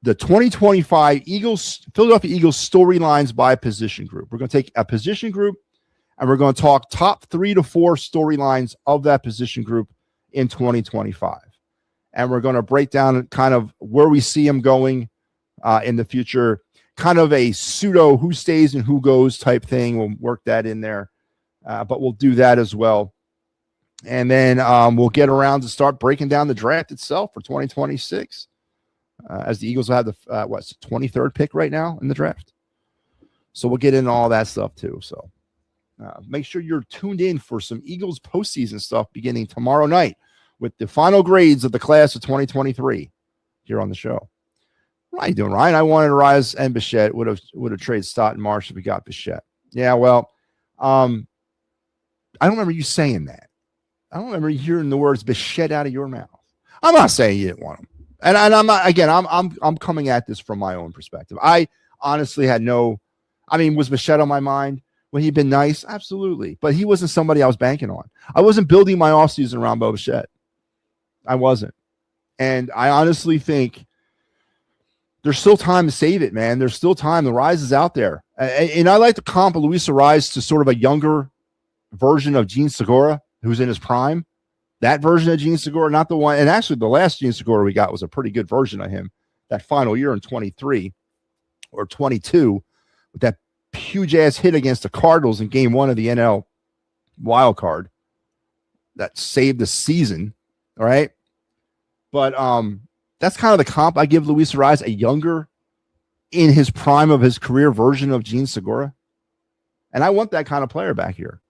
the 2025 Philadelphia Eagles storylines by position group. We're going to take a position group and we're going to talk top 3 to 4 storylines of that position group in 2025. And we're going to break down kind of where we see them going in the future, kind of a pseudo who stays and who goes type thing. We'll work that in there, but we'll do that as well. And then we'll get around to start breaking down the draft itself for 2026. As the Eagles will have the 23rd pick right now in the draft. So we'll get into all that stuff too. So Make sure you're tuned in for some Eagles postseason stuff beginning tomorrow night with the final grades of the class of 2023 here on the show. What are you doing, Ryan? I wanted Rise and Bichette. Would have traded Stott and Marsh if we got Bichette. Yeah, well, I don't remember you saying that. I don't remember hearing the words Bichette out of your mouth. I'm not saying you didn't want him, and I'm not. Again, I'm coming at this from my own perspective. I honestly had no. I mean, was Bichette on my mind? Would he been nice? Absolutely. But he wasn't somebody I was banking on. I wasn't building my offseason around Bo Bichette. I wasn't. And I honestly think there's still time to save it, man. There's still time. The Rise is out there. And I like to comp Luis Rise to sort of a younger version of Gene Segura, who's in his prime. That version of Gene Segura, not the one. And actually, the last Gene Segura we got was a pretty good version of him that final year in 23 or 22 with that huge ass hit against the Cardinals in game 1 of the NL wild card that saved the season. All right. But that's kind of the comp I give Luis Rise, a younger in his prime of his career version of Gene Segura. And I want that kind of player back here.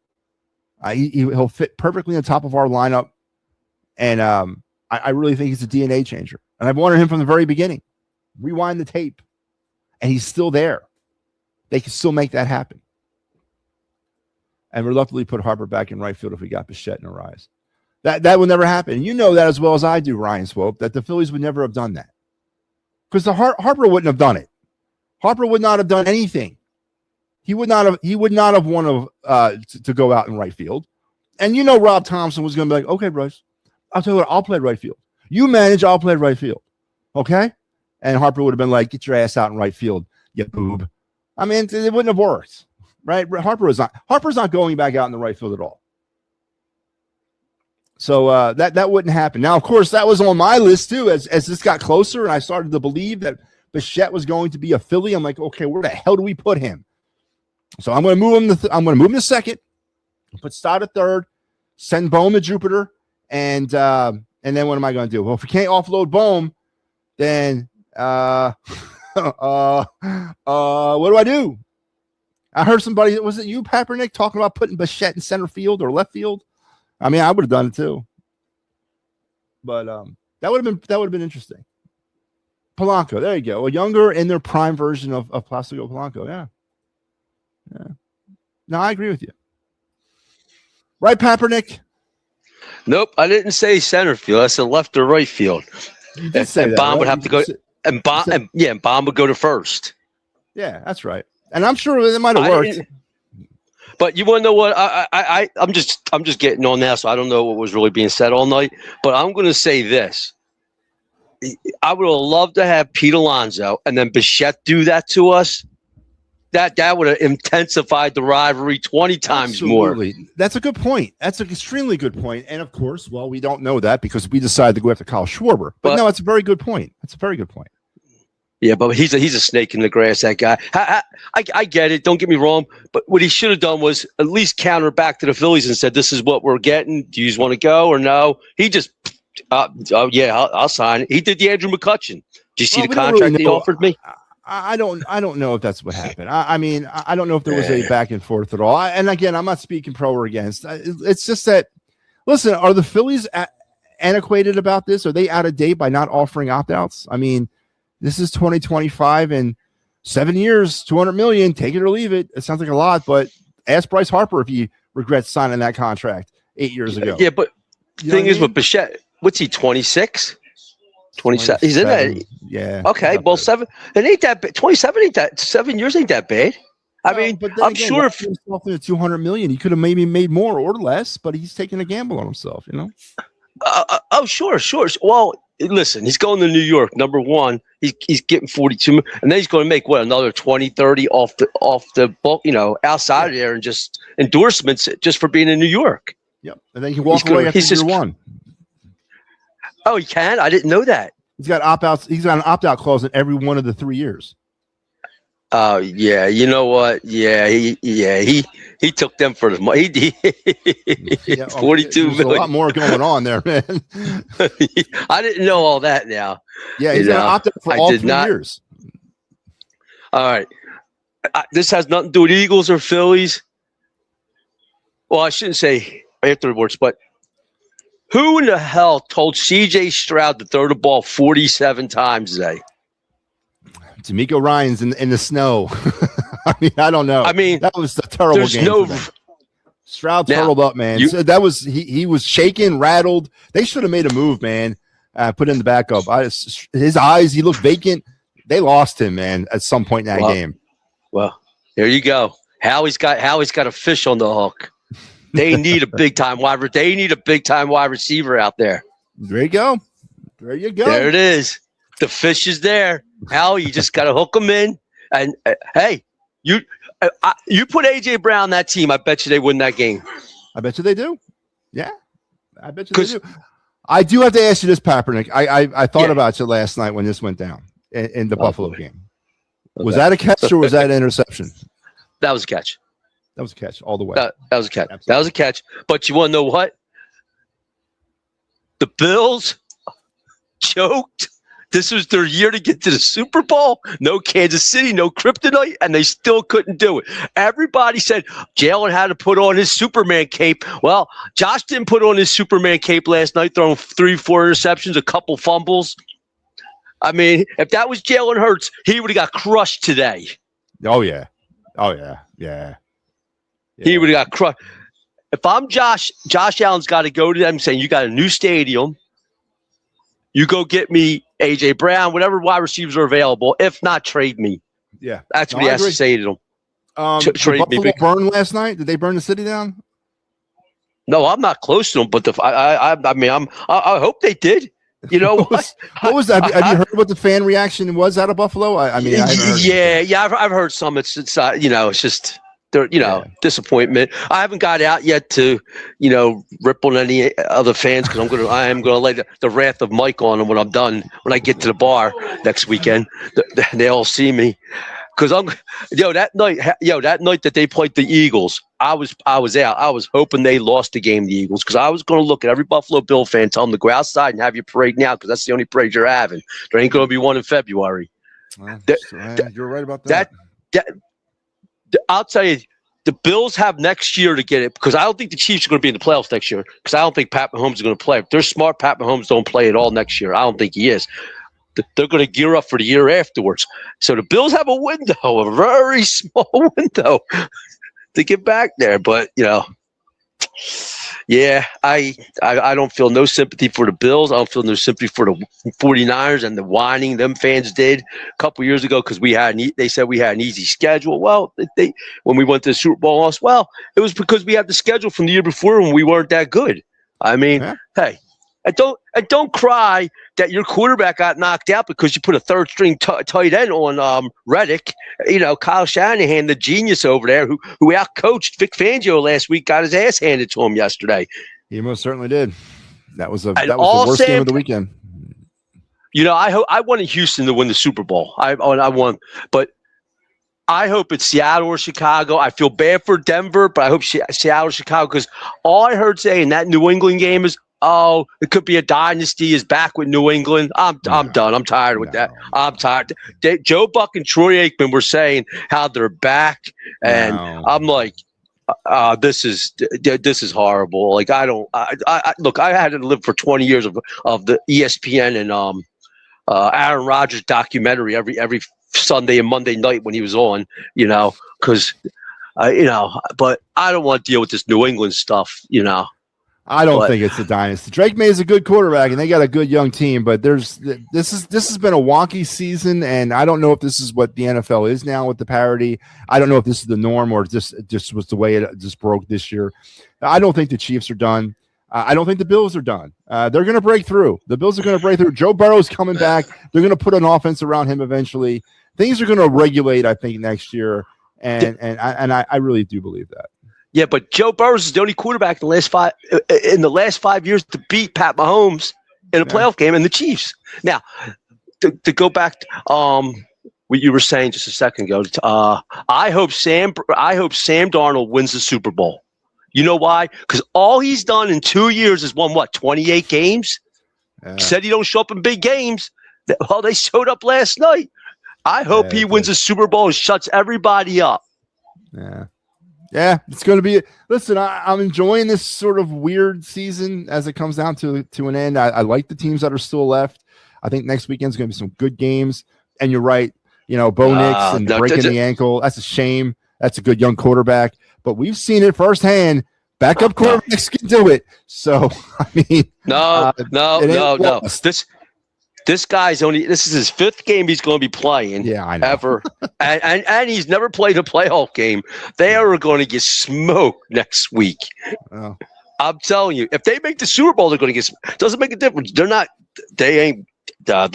He'll fit perfectly on top of our lineup. And I really think he's a DNA changer. And I've wanted him from the very beginning. Rewind the tape. And he's still there. They can still make that happen. And reluctantly put Harper back in right field if we got Bichette and a Rise. That would never happen. You know that as well as I do, Ryan Swope, that the Phillies would never have done that. Because Harper wouldn't have done it. Harper would not have done anything. He would not have wanted to go out in right field. And you know Rob Thompson was going to be like, okay, Bryce, I'll tell you what, I'll play right field. You manage, I'll play right field. Okay? And Harper would have been like, get your ass out in right field, you boob. I mean, it wouldn't have worked, right? Harper's not going back out in the right field at all. So that wouldn't happen. Now, of course, that was on my list too. As this got closer, and I started to believe that Bichette was going to be a Philly. I'm like, okay, where the hell do we put him? So I'm going to move him. I'm going to move him to second. Put Stott at third. Send Bohm to Jupiter, and then what am I going to do? Well, if we can't offload Bohm, then what do I do? I heard somebody, was it you, Papernick, talking about putting Bichette in center field or left field? I mean, I would have done it too. But that would have been interesting. Polanco, there you go. A younger in their prime version of Placido Polanco. Yeah. No, I agree with you. Right, Papernick? Nope, I didn't say center field. I said left or right field. You did say and that, Baum right? would have to go. And Baum would go to first. Yeah, that's right. And I'm sure it might have worked. But you want to know what? I'm just getting on now, so I don't know what was really being said all night. But I'm going to say this: I would have loved to have Pete Alonso and then Bichette do that to us. That would have intensified the rivalry 20 times more. That's a good point. That's an extremely good point. And of course, well, we don't know that because we decided to go after Kyle Schwarber. But no, it's a very good point. That's a very good point. Yeah, but he's a snake in the grass, that guy. I get it. Don't get me wrong. But what he should have done was at least counter back to the Phillies and said, this is what we're getting. Do you just want to go or no? He just, I'll sign it. He did the Andrew McCutcheon. Did you see the contract he offered me? I don't know if that's what happened. I mean, I don't know if there was a back and forth at all. And again, I'm not speaking pro or against. It's just that, listen, are the Phillies antiquated about this? Are they out of date by not offering opt-outs? I mean, this is 2025 and 7 years, $200 million, take it or leave it. It sounds like a lot, but ask Bryce Harper if he regrets signing that contract 8 years ago. Yeah, but the thing is with Bichette, what's he, 26? 27. He's in that. Yeah. Okay. Well, 7. It ain't that bad. 27 ain't that. 7 years ain't that bad. I mean, but I'm sure if himself into $200 million, he could have maybe made more or less, but he's taking a gamble on himself. You know. Sure. Well, listen, he's going to New York. Number one, he's getting 42, and then he's going to make another 20, 30 off the book. Outside of there, and just endorsements just for being in New York. Yep. And then he can walk away after year one. Oh, he can? I didn't know that. He's got opt-outs. He's got an opt-out clause in every one of the 3 years. Oh, yeah. You know what? Yeah, he took them for the money. 42 million. A lot more going on there, man. I didn't know all that now. Yeah, he's got an opt-out for all 3 years. All right. This has nothing to do with Eagles or Phillies. Well, I shouldn't say afterwards, but who in the hell told C.J. Stroud to throw the ball 47 times today? D'Amico Ryans in the snow. I mean, I don't know. I mean, that was a terrible game. Stroud turtled up, man. So that was he was shaking, rattled. They should have made a move, man. Put in the backup. His eyes, he looked vacant. They lost him, man, at some point in that game. Well, there you go. Howie's got a fish on the hook. They need a big time wide receiver out there. There you go. There you go. There it is. The fish is there. Howie, you just got to hook them in. And hey, you put AJ Brown on that team. I bet you they win that game. I bet you they do. Yeah, I bet you they do. I do have to ask you this, Papernick. I thought about you last night when this went down in the Buffalo game. Was that a catch or was that an interception? That was a catch. That was a catch all the way. That was a catch. Absolutely. That was a catch. But you want to know what? The Bills choked. This was their year to get to the Super Bowl. No Kansas City, no kryptonite, and they still couldn't do it. Everybody said Jalen had to put on his Superman cape. Well, Josh didn't put on his Superman cape last night, throwing 3-4 interceptions, a couple fumbles. I mean, if that was Jalen Hurts, he would have got crushed today. Oh, yeah. Oh, yeah. Yeah. He would have got crushed. If I'm Josh Allen's got to go to them saying, you got a new stadium. You go get me A.J. Brown, whatever wide receivers are available. If not, trade me. Yeah. That's what he has to say to them. Trade Buffalo me. Burn last night? Did they burn the city down? No, I'm not close to them, but I hope they did. You know what? What was that? Have you heard what the fan reaction was out of Buffalo? I mean, I've heard some. It's it's just disappointment. I haven't got out yet to rip on any other fans because I am going to lay the wrath of Mike on them when I'm done. When I get to the bar next weekend, they all see me. Because that night that they played the Eagles, I was out. I was hoping they lost the game, the Eagles, because I was going to look at every Buffalo Bill fan, tell them to go outside and have your parade now, because that's the only parade you're having. There ain't going to be one in February. Well, you're right about that. I'll tell you, the Bills have next year to get it, because I don't think the Chiefs are going to be in the playoffs next year, because I don't think Pat Mahomes is going to play. If they're smart, Pat Mahomes don't play at all next year. I don't think he is. They're going to gear up for the year afterwards. So the Bills have a window, a very small window to get back there. But, I don't feel no sympathy for the Bills. I don't feel no sympathy for the 49ers and the whining them fans did a couple years ago because they said we had an easy schedule. Well, when we went to the Super Bowl loss, well, it was because we had the schedule from the year before when we weren't that good. I mean, hey. And don't cry that your quarterback got knocked out because you put a third string tight end on Reddick. Kyle Shanahan, the genius over there, who outcoached Vic Fangio last week, got his ass handed to him yesterday. He most certainly did. That was the worst game of the weekend. I wanted Houston to win the Super Bowl. I won, but I hope it's Seattle or Chicago. I feel bad for Denver, but I hope Seattle or Chicago, because all I heard say in that New England game is, oh, it could be a dynasty is back with New England. I'm done. I'm tired with that. I'm tired. Joe Buck and Troy Aikman were saying how they're back, and I'm like, this is horrible. Like I look. I had to live for 20 years of the ESPN and Aaron Rodgers documentary every Sunday and Monday night when he was on. Because but I don't want to deal with this New England stuff. I don't think it's a dynasty. Drake May is a good quarterback, and they got a good young team. But this has been a wonky season, and I don't know if this is what the NFL is now with the parity. I don't know if this is the norm or just was the way it just broke this year. I don't think the Chiefs are done. I don't think the Bills are done. They're going to break through. The Bills are going to break through. Joe Burrow's coming back. They're going to put an offense around him eventually. Things are going to regulate, I think, next year, and I really do believe that. Yeah, but Joe Burrow is the only quarterback in the last 5 years to beat Pat Mahomes in a playoff game and the Chiefs. Now, to go back to what you were saying just a second ago, I hope Sam Darnold wins the Super Bowl. You know why? Because all he's done in 2 years is won 28 games. He said he don't show up in big games. Well, they showed up last night. I hope he wins the Super Bowl and shuts everybody up. Yeah. Yeah, it's going to be. Listen, I'm enjoying this sort of weird season as it comes down to an end. I like the teams that are still left. I think next weekend's going to be some good games. And you're right. Bo Nix and breaking the ankle. That's a shame. That's a good young quarterback. But we've seen it firsthand. Backup quarterbacks can do it. So, I mean. No. This guy's this is his 5th game he's going to be playing. Yeah, I know. Ever. and he's never played a playoff game. They are going to get smoked next week. Oh. I'm telling you, if they make the Super Bowl, they're going to get doesn't make a difference. They're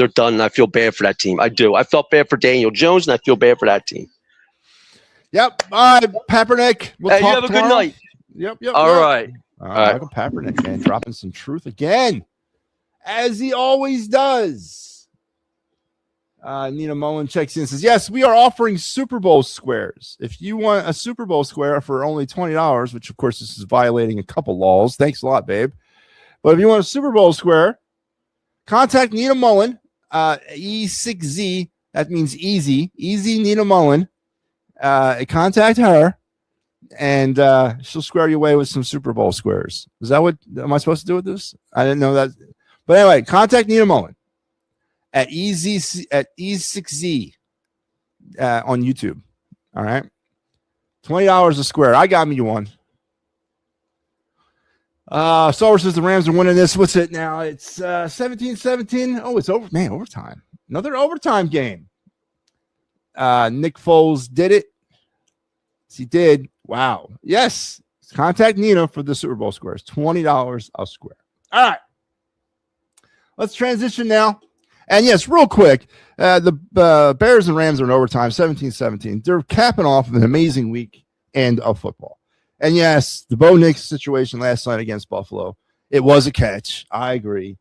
done, and I feel bad for that team. I do. I felt bad for Daniel Jones, and I feel bad for that team. Yep. All right, Peppernick. We'll talk you have tomorrow. A good night. Yep. All right. Michael Peppernick, man, dropping some truth again, as he always does. Nina Mullen checks in and says, yes, we are offering Super Bowl squares. If you want a Super Bowl square for only $20, which, of course, this is violating a couple laws. Thanks a lot, babe. But if you want a Super Bowl square, contact Nina Mullen, E6Z. That means easy Nina Mullen. Contact her, and she'll square you away with some Super Bowl squares. Is that what am I supposed to do with this? I didn't know that. But anyway, contact Nina Mullen at E6Z on YouTube. All right, $20 a square. I got me one. Star Wars says the Rams are winning this. What's it now? It's 17-17. Oh, it's over. Man, overtime. Another overtime game. Nick Foles did it. Yes, he did. Wow. Yes. Contact Nina for the Super Bowl squares. $20 a square. All right. Let's transition now. And yes, real quick, the Bears and Rams are in overtime, 17-17. They're capping off an amazing weekend of football. And yes, the Bo Nix situation last night against Buffalo, it was a catch. I agree.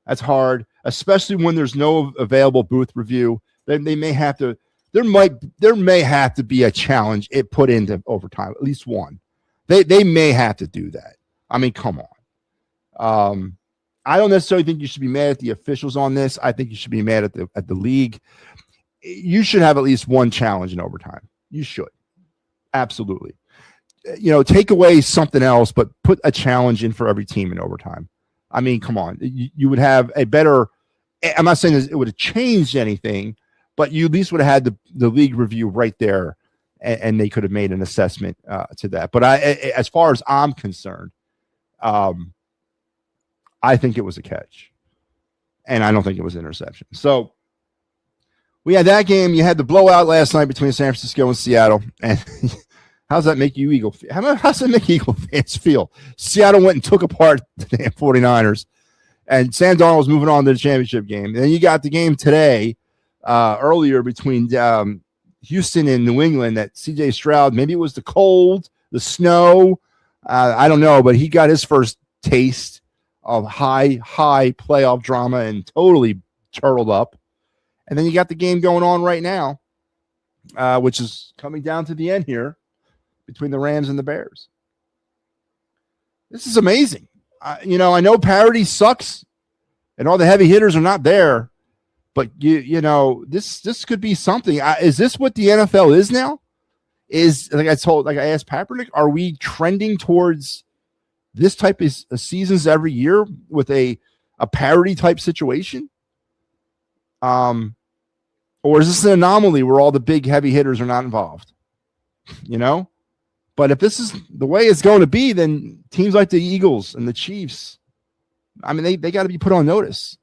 That's hard, especially when there's no available booth review. Then they may have to. There may have to be a challenge it put into overtime, at least one. They may have to do that. I mean, come on. I don't necessarily think you should be mad at the officials on this. I think you should be mad at the league. You should have at least one challenge in overtime. You should. Absolutely. Take away something else, but put a challenge in for every team in overtime. I mean, come on. You would have a better – I'm not saying it would have changed anything, but you at least would have had the league review right there, and they could have made an assessment to that. But as far as I'm concerned, I think it was a catch, and I don't think it was an interception. So we had that game. You had the blowout last night between San Francisco and Seattle, and how does that make you Eagle? How does that make Eagle fans feel? Seattle went and took apart the damn 49ers, and Sam Darnold was moving on to the championship game. And then you got the game today, earlier between Houston and New England, that C.J. Stroud, maybe it was the cold, the snow, I don't know, but he got his first taste of high playoff drama and totally turtled up. And then you got the game going on right now, which is coming down to the end here between the Rams and the Bears. This is amazing. I know parity sucks and all the heavy hitters are not there, but this could be something. Is this what the NFL is now? Is like I asked Kaepernick, are we trending towards this type of seasons every year with a parity type situation? Or is this an anomaly where all the big heavy hitters are not involved? But if this is the way it's going to be, then teams like the Eagles and the Chiefs, I mean, they got to be put on notice.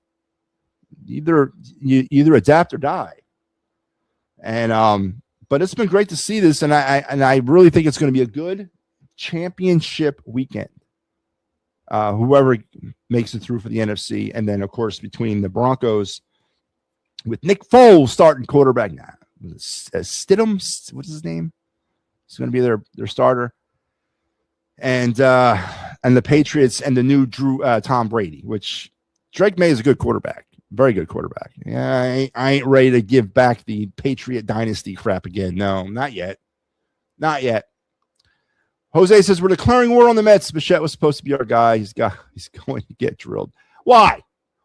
You either adapt or die. And but it's been great to see this, and I really think it's going to be a good championship weekend. Whoever makes it through for the NFC, and then of course between the Broncos with Nick Foles starting quarterback now, Stidham, what's his name? He's going to be their starter, and the Patriots and the new Tom Brady, which Drake May is a good quarterback, very good quarterback. Yeah, I ain't ready to give back the Patriot dynasty crap again. No, not yet, not yet. Jose says we're declaring war on the Mets. Bichette was supposed to be our guy. He's going to get drilled. Why?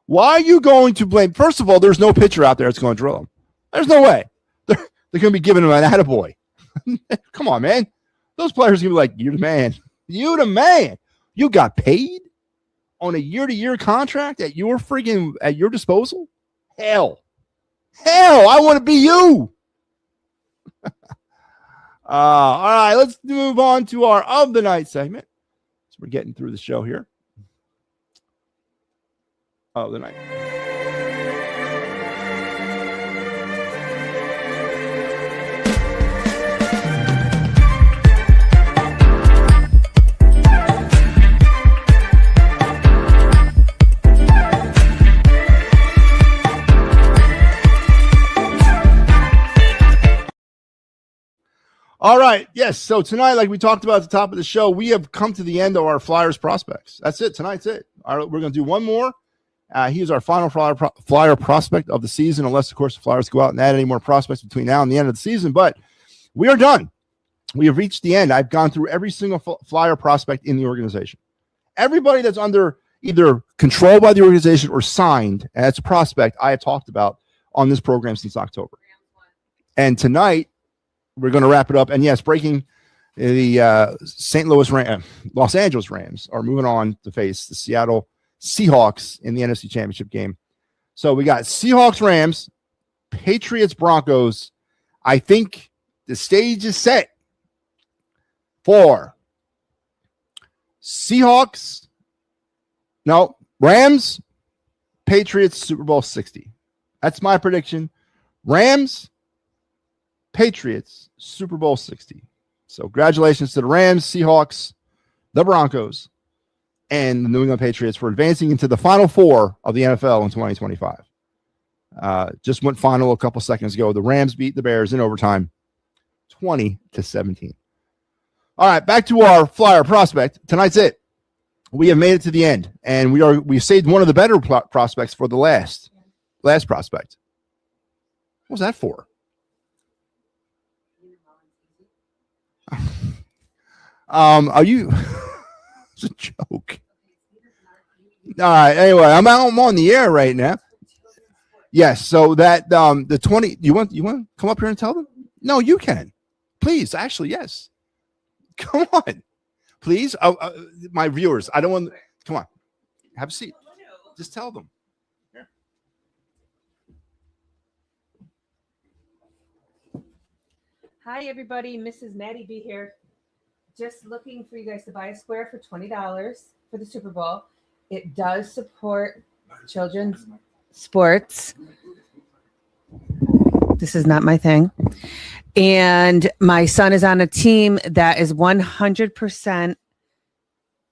Why are you going to blame? First of all, there's no pitcher out there that's going to drill him. There's no way. They're going to be giving him an attaboy. Come on, man. Those players are going to be like, you're the man. You the man. You got paid on a year-to-year contract at your disposal? Hell, I want to be you. All right, let's move on to our Of the Night segment. So we're getting through the show here. Of the Night. All right. Yes. So tonight, like we talked about at the top of the show, we have come to the end of our Flyers prospects. That's it. Tonight's it. All right, we're going to do one more. He is our final Flyer prospect of the season, unless, of course, the Flyers go out and add any more prospects between now and the end of the season. But we are done. We have reached the end. I've gone through every single Flyer prospect in the organization. Everybody that's under either controlled by the organization or signed as a prospect, I have talked about on this program since October. And tonight, we're going to wrap it up. And yes, breaking the Los Angeles Rams are moving on to face the Seattle Seahawks in the NFC Championship game. So we got Seahawks, Rams, Patriots, Broncos. I think the stage is set for Rams, Patriots, Super Bowl 60. That's my prediction. Rams, Patriots, Super Bowl 60. So congratulations to the Rams, Seahawks, the Broncos, and the New England Patriots for advancing into the Final Four of the NFL in 2025. Just went final a couple seconds ago. The Rams beat the Bears in overtime, 20-17. All right, back to our Flyer prospect. Tonight's it. We have made it to the end, and we saved one of the better prospects for the last prospect. What was that for? Are you? It's a joke. All right. Anyway, I'm on the air right now. Yes. So that the 20. You want to come up here and tell them? No, you can. Please. Actually, yes. Come on, please. My viewers. I don't want. Come on. Have a seat. Just tell them. Here. Hi, everybody. Mrs. MattyB here. Just looking for you guys to buy a square for $20 for the Super Bowl. It does support children's sports. This is not my thing. And my son is on a team that is 100%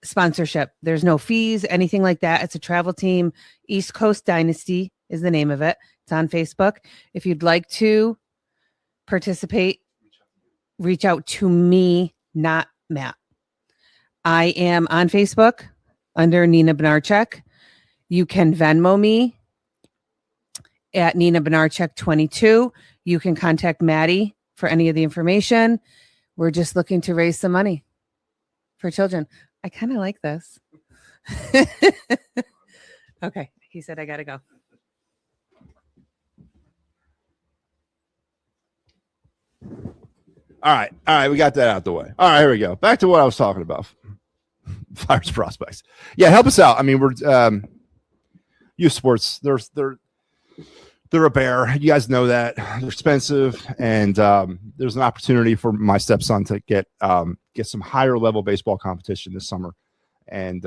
sponsorship. There's no fees, anything like that. It's a travel team. East Coast Dynasty is the name of it. It's on Facebook. If you'd like to participate, reach out to me, not Matt. I am on Facebook under Nina Benarchek. You can Venmo me at Nina Benarchek 22. You can contact Maddie for any of the information. We're just looking to raise some money for children. I kind of like this. Okay. He said, I got to go. All right, we got that out the way. All right, here we go. Back to what I was talking about. Flyers prospects. Yeah, help us out. I mean, we're youth sports. They're a bear. You guys know that. They're expensive, and there's an opportunity for my stepson to get some higher level baseball competition this summer, and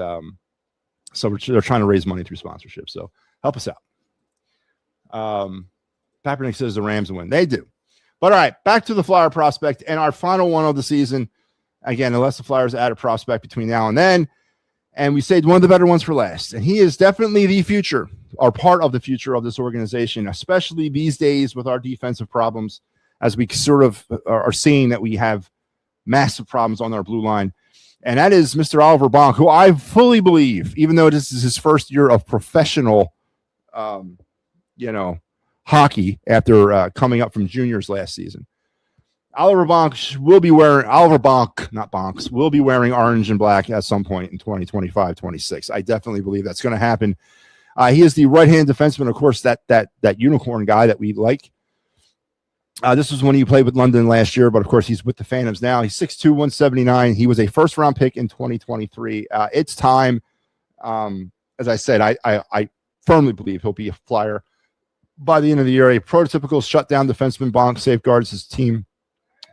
so they're trying to raise money through sponsorship. So help us out. Kaepernick says the Rams win. They do. But all right, back to the Flyer prospect and our final one of the season. Again, unless the Flyers add a prospect between now and then. And we saved one of the better ones for last. And he is definitely the future, or part of the future of this organization, especially these days with our defensive problems, as we sort of are seeing that we have massive problems on our blue line. And that is Mr. Oliver Bonk, who I fully believe, even though this is his first year of professional, hockey after coming up from juniors last season. Oliver Bonk will be wearing will be wearing orange and black at some point in 2025-26. I definitely believe that's going to happen. He is the right-hand defenseman, of course, that unicorn guy that we like. This was when he played with London last year, but of course he's with the Phantoms now. He's 6'2", 179. He was a first-round pick in 2023. It's time. As I said, I firmly believe he'll be a Flyer by the end of the year. A prototypical shutdown defenseman. Bonk safeguards his team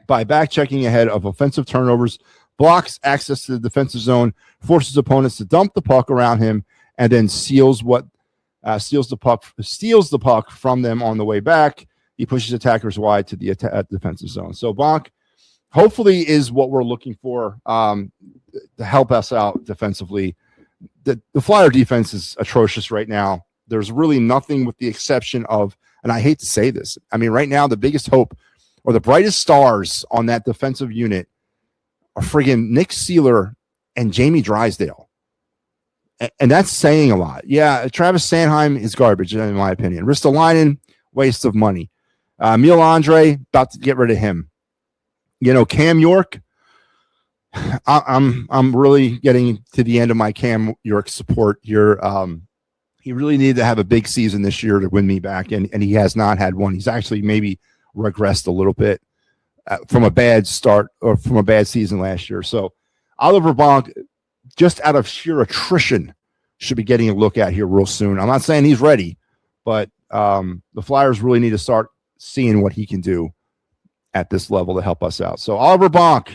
by back-checking ahead of offensive turnovers, blocks access to the defensive zone, forces opponents to dump the puck around him, and then steals the puck from them on the way back. He pushes attackers wide to the defensive zone. So Bonk, hopefully, is what we're looking for to help us out defensively. The Flyer defense is atrocious right now. There's really nothing with the exception of, and I hate to say this, I mean, right now the biggest hope or the brightest stars on that defensive unit are friggin' Nick Seeler and Jamie Drysdale. And that's saying a lot. Yeah, Travis Sanheim is garbage, in my opinion. Ristolainen, waste of money. Emil Andre, about to get rid of him. Cam York, I'm really getting to the end of my Cam York support here. He really needed to have a big season this year to win me back, and he has not had one. He's actually maybe regressed a little bit from a bad start or from a bad season last year. So Oliver Bonk, just out of sheer attrition, should be getting a look at here real soon. I'm not saying he's ready, but the Flyers really need to start seeing what he can do at this level to help us out. So Oliver Bonk,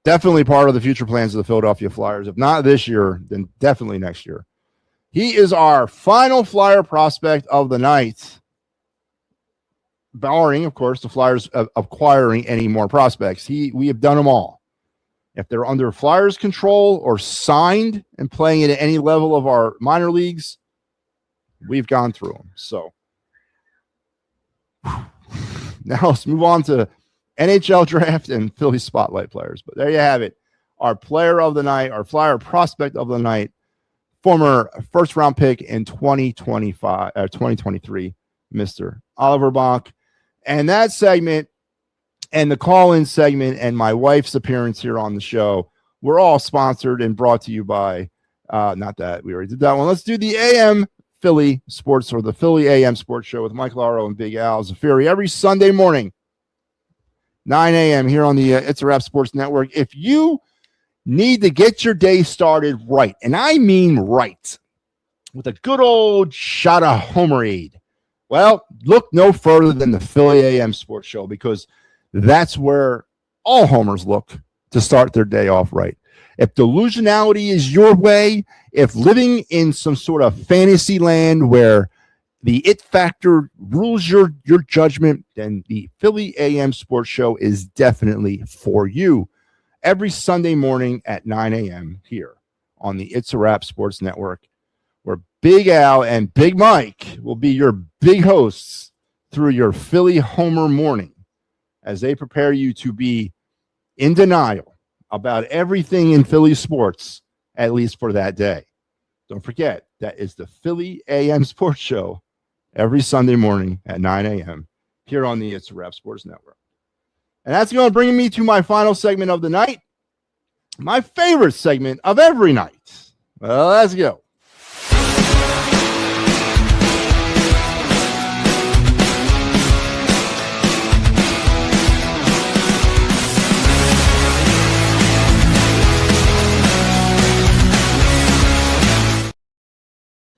definitely part of the future plans of the Philadelphia Flyers. If not this year, then definitely next year. He is our final Flyer prospect of the night, barring, of course, the Flyers acquiring any more prospects. We have done them all. If they're under Flyers control or signed and playing at any level of our minor leagues, we've gone through them. So now let's move on to NHL draft and Philly spotlight players. But there you have it. Our player of the night, our Flyer prospect of the night, former first-round pick in 2023, Mr. Oliver Bonk. And that segment and the call-in segment and my wife's appearance here on the show were all sponsored and brought to you by, not that, we already did that one. Let's do the AM Philly Sports, or the Philly AM Sports Show with Mike Laro and Big Al Zafiri every Sunday morning, 9 a.m. here on the It's a Wrap Sports Network. If you need to get your day started right, and I mean right, with a good old shot of Homerade, well, look no further than the Philly AM Sports Show, because that's where all homers look to start their day off right. If delusionality is your way, if living in some sort of fantasy land where the it factor rules your judgment, then the Philly AM Sports Show is definitely for you. Every Sunday morning at 9 a.m. here on the It's a Wrap Sports Network, where Big Al and Big Mike will be your big hosts through your Philly Homer morning as they prepare you to be in denial about everything in Philly sports, at least for that day. Don't forget, that is the Philly AM Sports Show every Sunday morning at 9 a.m. here on the It's a Wrap Sports Network. And that's going to bring me to my final segment of the night, my favorite segment of every night. Well, let's go.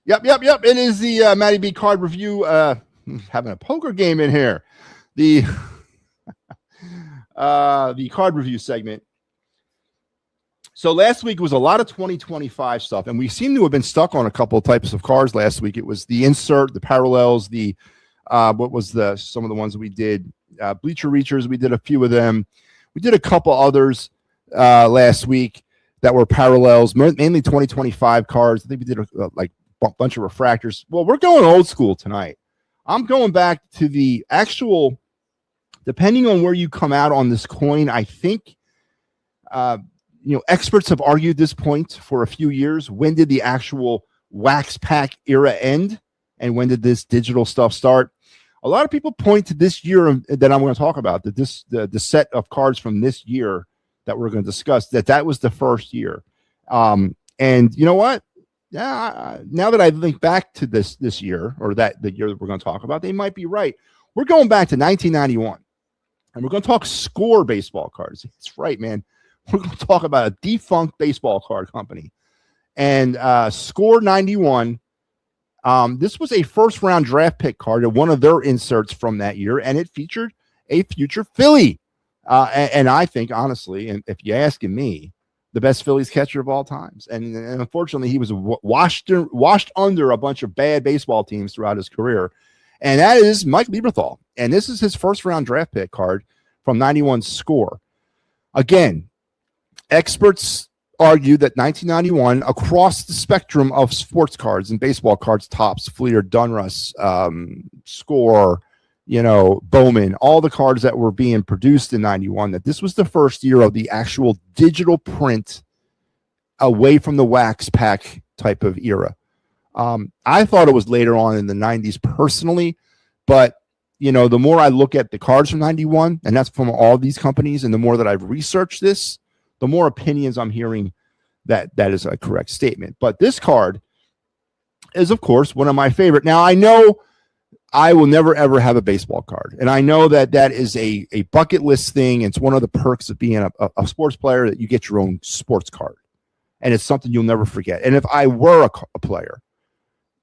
Yep. It is the MattyB card review. Having a poker game in here. The card review segment. So last week was a lot of 2025 stuff, and we seem to have been stuck on a couple of types of cards last week. It was the insert, the parallels, the some of the ones that we did. Bleacher Reachers, we did a few of them. We did a couple others last week that were parallels, mainly 2025 cards. I think we did bunch of refractors. Well, we're going old school tonight. I'm going back to the actual, depending on where you come out on this coin, I think, experts have argued this point for a few years. When did the actual wax pack era end? And when did this digital stuff start? A lot of people point to this year that I'm going to talk about, that the set of cards from this year that we're going to discuss, that was the first year. And you know what? Yeah, now that I think back to this year, or the year that we're going to talk about, they might be right. We're going back to 1991, and we're going to talk Score baseball cards. That's right, man. We're going to talk about a defunct baseball card company. And Score 91, this was a first-round draft pick card, one of their inserts from that year, and it featured a future Philly. And I think, honestly, and if you're asking me, the best Phillies catcher of all times. And unfortunately, he was washed under a bunch of bad baseball teams throughout his career. And that is Mike Lieberthal. And this is his first-round draft pick card from 91 Score. Again, experts argue that 1991, across the spectrum of sports cards and baseball cards, Topps, Fleer, Donruss, Score, Bowman, all the cards that were being produced in 91, that this was the first year of the actual digital print away from the wax pack type of era. I thought it was later on in the 90s personally, but the more I look at the cards from 91, and that's from all these companies, and the more that I've researched this, the more opinions I'm hearing that is a correct statement. But this card is, of course, one of my favorite. Now, I know I will never, ever have a baseball card. And I know that is a bucket list thing. It's one of the perks of being a sports player, that you get your own sports card. And it's something you'll never forget. And if I were a player,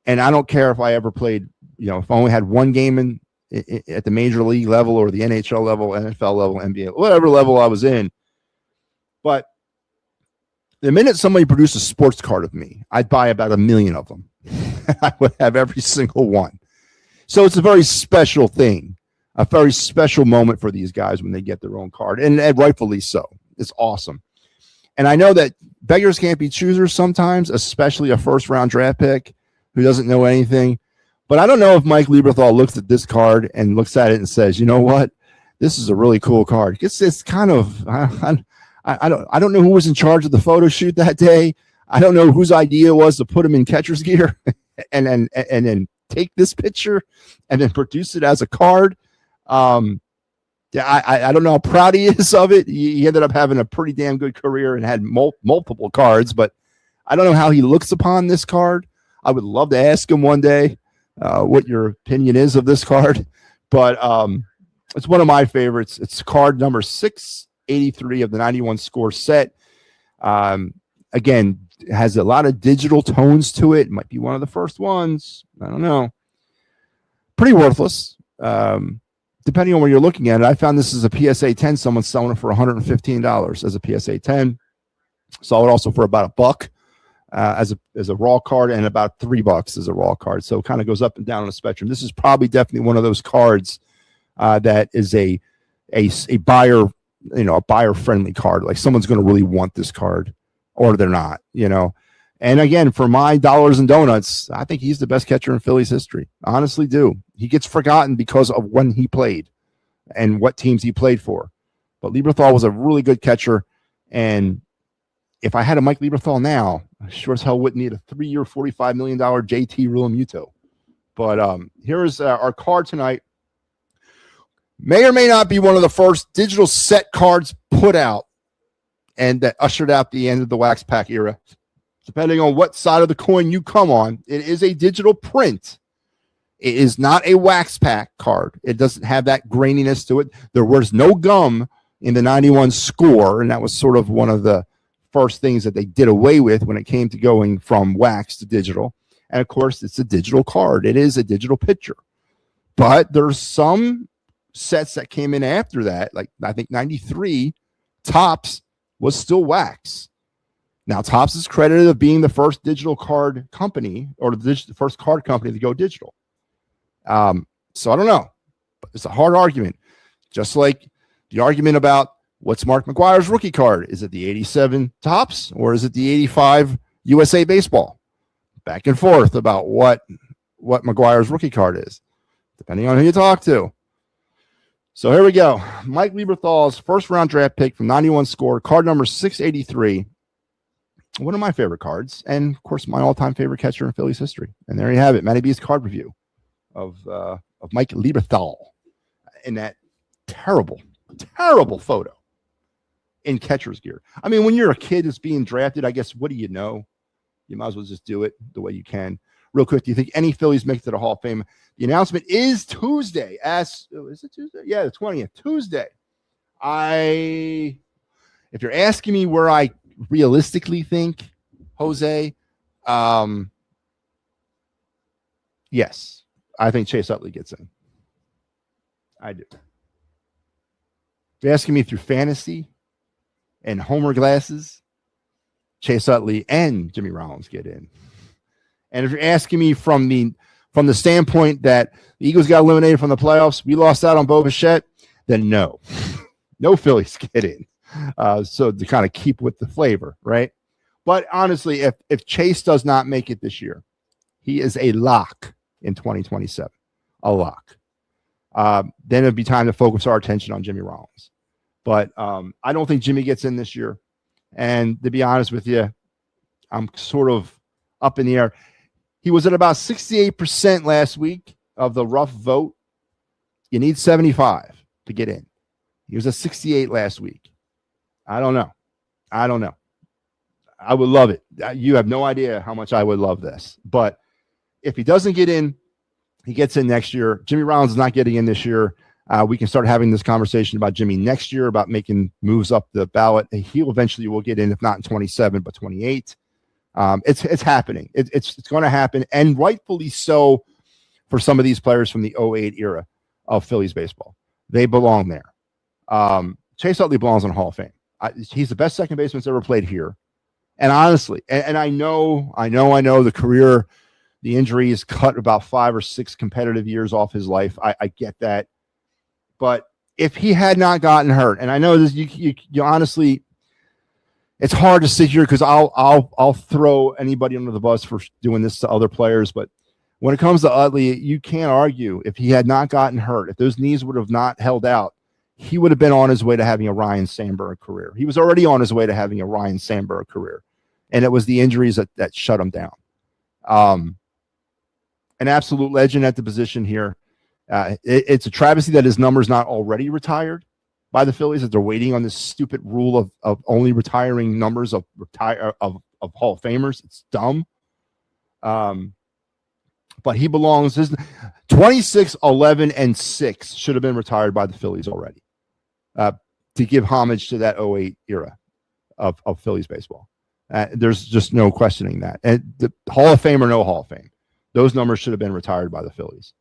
and I don't care if I ever played, if I only had one game at the major league level or the NHL level, NFL level, NBA, whatever level I was in, but the minute somebody produced a sports card of me, I'd buy about 1 million of them. I would have every single one. So it's a very special thing, a very special moment for these guys when they get their own card, and rightfully so. It's awesome. And I know that beggars can't be choosers sometimes, especially a first-round draft pick who doesn't know anything. But I don't know if Mike Lieberthal looks at this card and looks at it and says, you know what, this is a really cool card. It's kind of I don't know who was in charge of the photo shoot that day. I don't know whose idea it was to put him in catcher's gear and then take this picture and then produce it as a card. I don't know how proud he is of it. He ended up having a pretty damn good career and had multiple cards, but I don't know how he looks upon this card. I would love to ask him one day what your opinion is of this card, but it's one of my favorites. It's card number 683 of the 91 Score set. Again, it has a lot of digital tones to it. It might be one of the first ones. I don't know. Pretty worthless. Depending on where you're looking at it. I found this as a PSA 10. Someone's selling it for $115 as a PSA 10. Saw it also for about $1 as a raw card, and about $3 as a raw card. So it kind of goes up and down on the spectrum. This is probably definitely one of those cards that is a buyer, a buyer friendly card. Like someone's going to really want this card, or they're not, And again, for my dollars and donuts, I think he's the best catcher in Phillies history. I honestly do. He gets forgotten because of when he played and what teams he played for. But Lieberthal was a really good catcher. And if I had a Mike Lieberthal now, I sure as hell wouldn't need a 3-year, $45 million JT Realmuto. But here's our card tonight. May or may not be one of the first digital set cards put out, and that ushered out the end of the wax pack era. Depending on what side of the coin you come on, it is a digital print. It is not a wax pack card. It doesn't have that graininess to it. There was no gum in the 91 Score, and that was sort of one of the first things that they did away with when it came to going from wax to digital. And of course, it's a digital card. It is a digital picture. But there's some sets that came in after that, like I think 93, Topps was still wax. Now, Topps is credited of being the first digital card company, or the first card company to go digital. So I don't know, but it's a hard argument. Just like the argument about what's Mark McGwire's rookie card. Is it the 87 Topps or is it the 85 USA Baseball? Back and forth about what McGwire's rookie card is, depending on who you talk to. So here we go. Mike Lieberthal's first round draft pick from 91 Score, card number 683. One of my favorite cards, and of course, my all-time favorite catcher in Phillies history. And there you have it, MattyB's card review of Mike Lieberthal in that terrible photo in catcher's gear. I mean, when you're a kid that's being drafted, I guess, what do you know? You might as well just do it the way you can. real quick, do you think any Phillies make it to the Hall of Fame? The announcement is Tuesday. Is it Tuesday? Yeah, the 20th. Tuesday. If you're asking me where I realistically think, Jose, yes, I think Chase Utley gets in. I do. If you're asking me through fantasy and Homer glasses, Chase Utley and Jimmy Rollins get in. And if you're asking me from the standpoint that the Eagles got eliminated from the playoffs, we lost out on Bo Bichette, then no Phillies get in. So to kind of keep with the flavor, right? But honestly, if Chase does not make it this year, he is a lock in 2027, a lock. Then it'd be time to focus our attention on Jimmy Rollins. But I don't think Jimmy gets in this year. And to be honest with you, I'm sort of up in the air. He was at about 68% last week of the rough vote. You need 75 to get in. He was at 68 last week. I don't know. I would love it. You have no idea how much I would love this. But if he doesn't get in, he gets in next year. Jimmy Rollins is not getting in this year. We can start having this conversation about Jimmy next year, about making moves up the ballot. He eventually will get in, if not in 27, but 28. It's happening. It's going to happen, and rightfully so for some of these players from the 08 era of Phillies baseball. They belong there. Chase Utley belongs in the Hall of Fame. He's the best second baseman that's ever played here. And honestly, and I know the career, the injuries cut about 5 or 6 competitive years off his life. I get that. But if he had not gotten hurt, and I know this, you honestly, it's hard to sit here because I'll throw anybody under the bus for doing this to other players. But when it comes to Utley, you can't argue if he had not gotten hurt, if those knees would have not held out, he would have been on his way to having a Ryan Sandberg career. He was already on his way to having a Ryan Sandberg career. And it was the injuries that shut him down. An absolute legend at the position here. It's a travesty that his number's not already retired by the Phillies, that they're waiting on this stupid rule of only retiring numbers of Hall of Famers. It's dumb. But he belongs. His 26, 11, and 6 should have been retired by the Phillies already to give homage to that 08 era of Phillies baseball. There's just no questioning that. And the Hall of Fame or no Hall of Fame, those numbers should have been retired by the Phillies.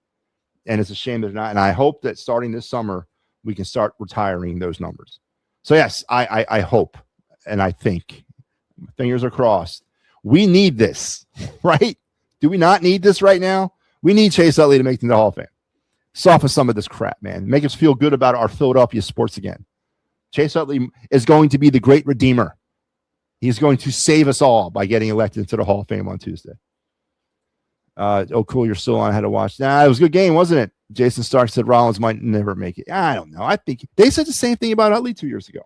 And it's a shame that they're not. And I hope that starting this summer, we can start retiring those numbers. So, yes, I hope and I think, fingers are crossed, we need this, right? Do we not need this right now? We need Chase Utley to make it to the Hall of Fame. Soften some of this crap, man. Make us feel good about our Philadelphia sports again. Chase Utley is going to be the great redeemer. He's going to save us all by getting elected into the Hall of Fame on Tuesday. Oh, cool. You're still on. I had to watch. Nah, it was a good game, wasn't it? Jason Stark said Rollins might never make it. I don't know. I think they said the same thing about Utley 2 years ago.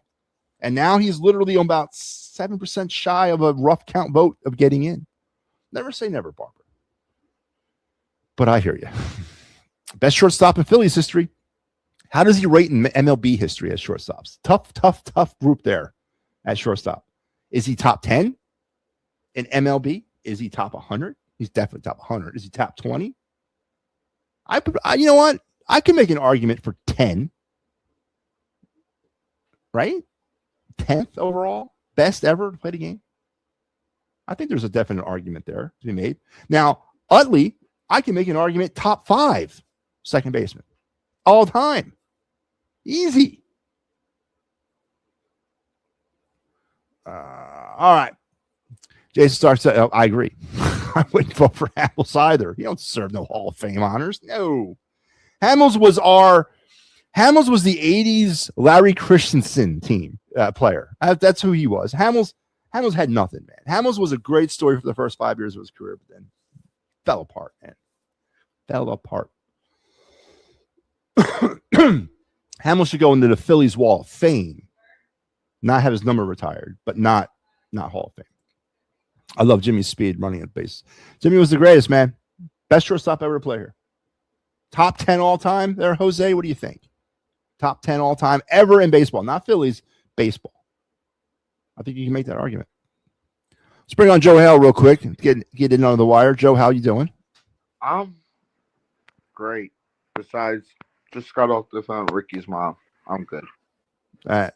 And now he's literally about 7% shy of a rough count vote of getting in. Never say never, Barbara. But I hear you. Best shortstop in Phillies history. How does he rate in MLB history as shortstops? Tough group there at shortstop. Is he top 10 in MLB? Is he top 100? He's definitely top 100. Is he top 20? You know what? I can make an argument for 10. Right? 10th overall. Best ever to play the game. I think there's a definite argument there to be made. Now, Utley, I can make an argument top 5 second baseman all time. Easy. All right. Jason Stark said, oh, I agree. I wouldn't vote for Hamels either. He don't deserve no Hall of Fame honors. No. Hamels was the 80s Larry Christensen team player. That's who he was. Hamels had nothing, man. Hamels was a great story for the first 5 years of his career, but then fell apart, man. Fell apart. Hamels should go into the Phillies Wall of Fame, not have his number retired, but not Hall of Fame. I love Jimmy's speed running at base. Jimmy was the greatest, man. Best shortstop ever to play here. Top 10 all time there, Jose. What do you think? Top 10 all time ever in baseball, not Phillies, baseball. I think you can make that argument. Let's bring on Joe Hale real quick. Get in under the wire. Joe, how you doing? I'm great. Besides, just got off the phone with Ricky's mom. I'm good.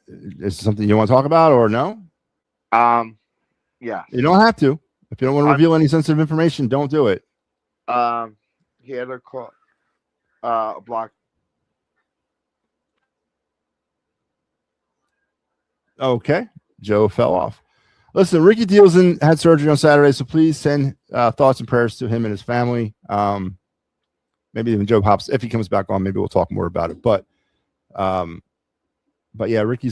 Is it something you want to talk about or no? Yeah. You don't have to. If you don't want to reveal any sensitive information, don't do it. He had a call, a block. Okay. Joe fell off. Listen, Ricky Dielsen had surgery on Saturday, so please send thoughts and prayers to him and his family. Maybe even Joe Hops, if he comes back on, maybe we'll talk more about it. But yeah, Ricky,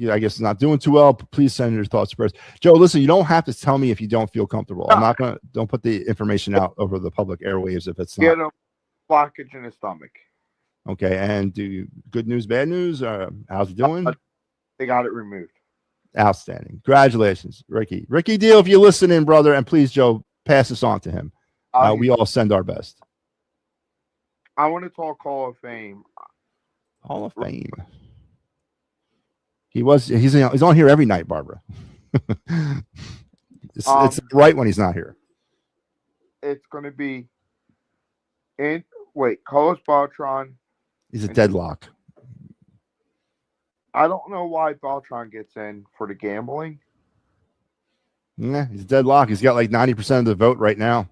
I guess, is not doing too well. But please send your thoughts and prayers. Joe, listen, you don't have to tell me if you don't feel comfortable. I'm not gonna. Don't put the information out over the public airwaves if it's not. He had a blockage in his stomach. Okay, and good news, bad news? How's he doing? They got it removed. Outstanding. Congratulations, Ricky. Ricky Deal, if you're listening, brother, and please, Joe, pass this on to him. We all send our best. I want to talk Hall of Fame. Hall of Fame. He's on here every night, Barbara. It's right when he's not here. It's going to be Carlos Beltran. He's a deadlock. I don't know why Beltran gets in for the gambling. Yeah, he's a deadlock. He's got like 90% of the vote right now.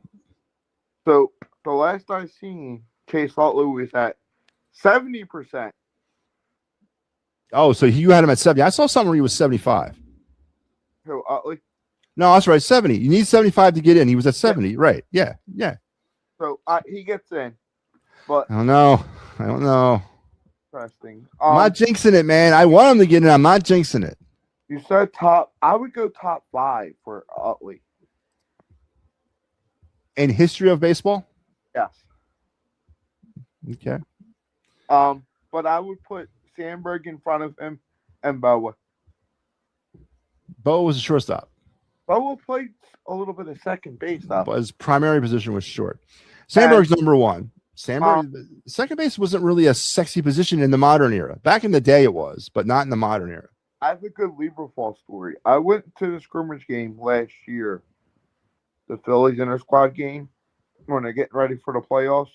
So the last I seen, Chase Utley was at 70%. Oh, so you had him at 70. I saw something where he was 75. Who, Utley? No, that's right, 70. You need 75 to get in. He was at 70, yeah. Right? Yeah. So he gets in, but I don't know. Interesting. I'm not jinxing it, man. I want him to get in. I'm not jinxing it. You said top. I would go top 5 for Utley. In history of baseball? Yes. Okay. But I would put Sandberg in front of him and Boa. Boa was a shortstop. Boa played a little bit of second base, though. But his primary position was short. Sandberg's number one. Second base wasn't really a sexy position in the modern era. Back in the day it was, but not in the modern era. I have a good Lieberfall story. I went to the scrimmage game last year, the Phillies inter-squad game, when they're getting ready for the playoffs.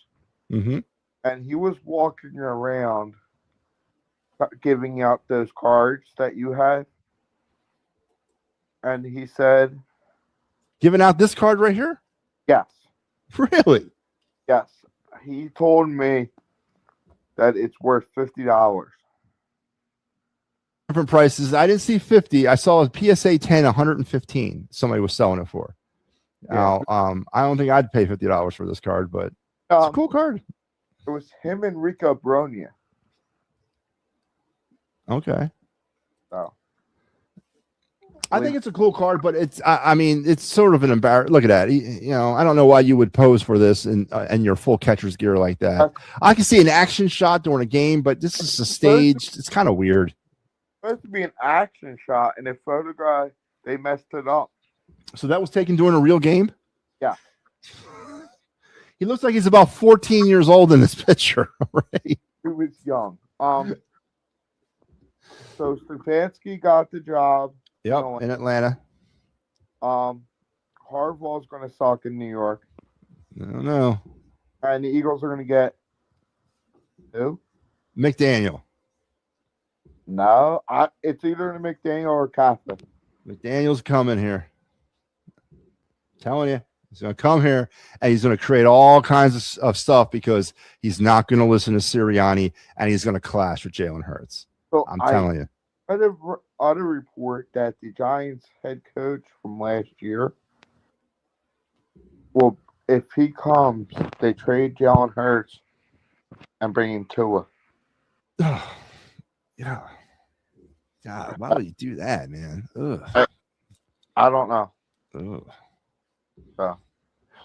Mm-hmm. And he was walking around giving out those cards that you had. And he said... Giving out this card right here? Yes. Really? Yes. He told me that it's worth $50. Different prices. I didn't see 50. I saw a PSA 10, 115. Somebody was selling it for. Yeah. Now, I don't think I'd pay $50 for this card, but it's a cool card. It was him and Rico Bronia. Okay. Oh. I think it's a cool card, but I mean, it's sort of an embarrassment. Look at that. I don't know why you would pose for this in your full catcher's gear like that. I can see an action shot during a game, but this is a staged. It's kind of weird. It's supposed to be an action shot, and the photograph, they messed it up. So that was taken during a real game? Yeah. He looks like he's about 14 years old in this picture, right? He was young. So Stefanski got the job. Yep, in Atlanta. Harbaugh is going to suck in New York. I don't know. And the Eagles are going to get who? McDaniel. No, it's either McDaniel or Kappa. McDaniel's coming here. I'm telling you. He's going to come here, and he's going to create all kinds of stuff because he's not going to listen to Sirianni, and he's going to clash with Jalen Hurts. So I'm telling you. I read a report that the Giants head coach from last year, well, if he comes, they trade Jalen Hurts and bring in Tua. Yeah. God, why would you do that, man? Ugh. I don't know. Ugh. So.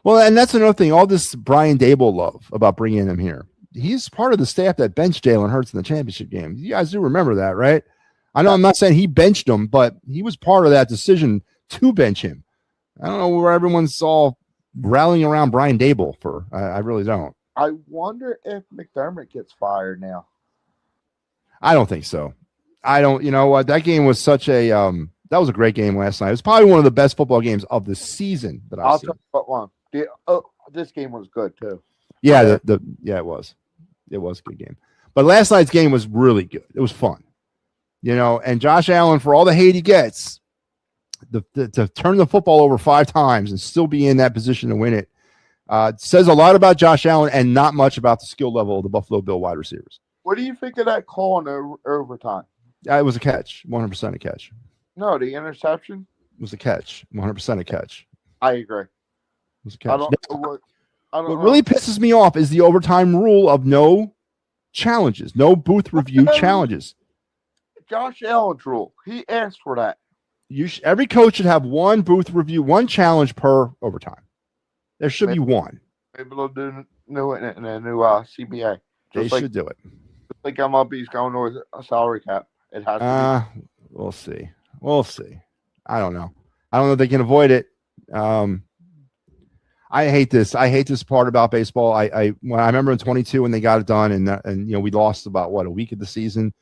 Well, and that's another thing. All this Brian Dable love about bringing him here. He's part of the staff that benched Jalen Hurts in the championship game. You guys do remember that, right? I know I'm not saying he benched him, but he was part of that decision to bench him. I don't know where everyone's all rallying around Brian Dable for. I really don't. I wonder if McDermott gets fired now. I don't think so. I don't. You know what? That game was such a That was a great game last night. It was probably one of the best football games of the season that I've seen. Tell you what one. This game was good too. Yeah, it was. It was a good game. But last night's game was really good. It was fun. And Josh Allen, for all the hate he gets, to turn the football over 5 times and still be in that position to win it says a lot about Josh Allen and not much about the skill level of the Buffalo Bill wide receivers. What do you think of that call in overtime? It was a catch, 100% a catch. No, the interception? It was a catch, 100% a catch. I agree. It was a catch. What really pisses me off is the overtime rule of no challenges, no booth review challenges. Josh Allen's rule. He asked for that. Every coach should have one booth review, one challenge per overtime. There should be one. Maybe they'll do in a new CBA. They should do it. Just like MLB's going with a salary cap. It has to be. We'll see. We'll see. I don't know. I don't know if they can avoid it. I hate this. I hate this part about baseball. I remember in 22 when they got it done, and we lost about a week of the season,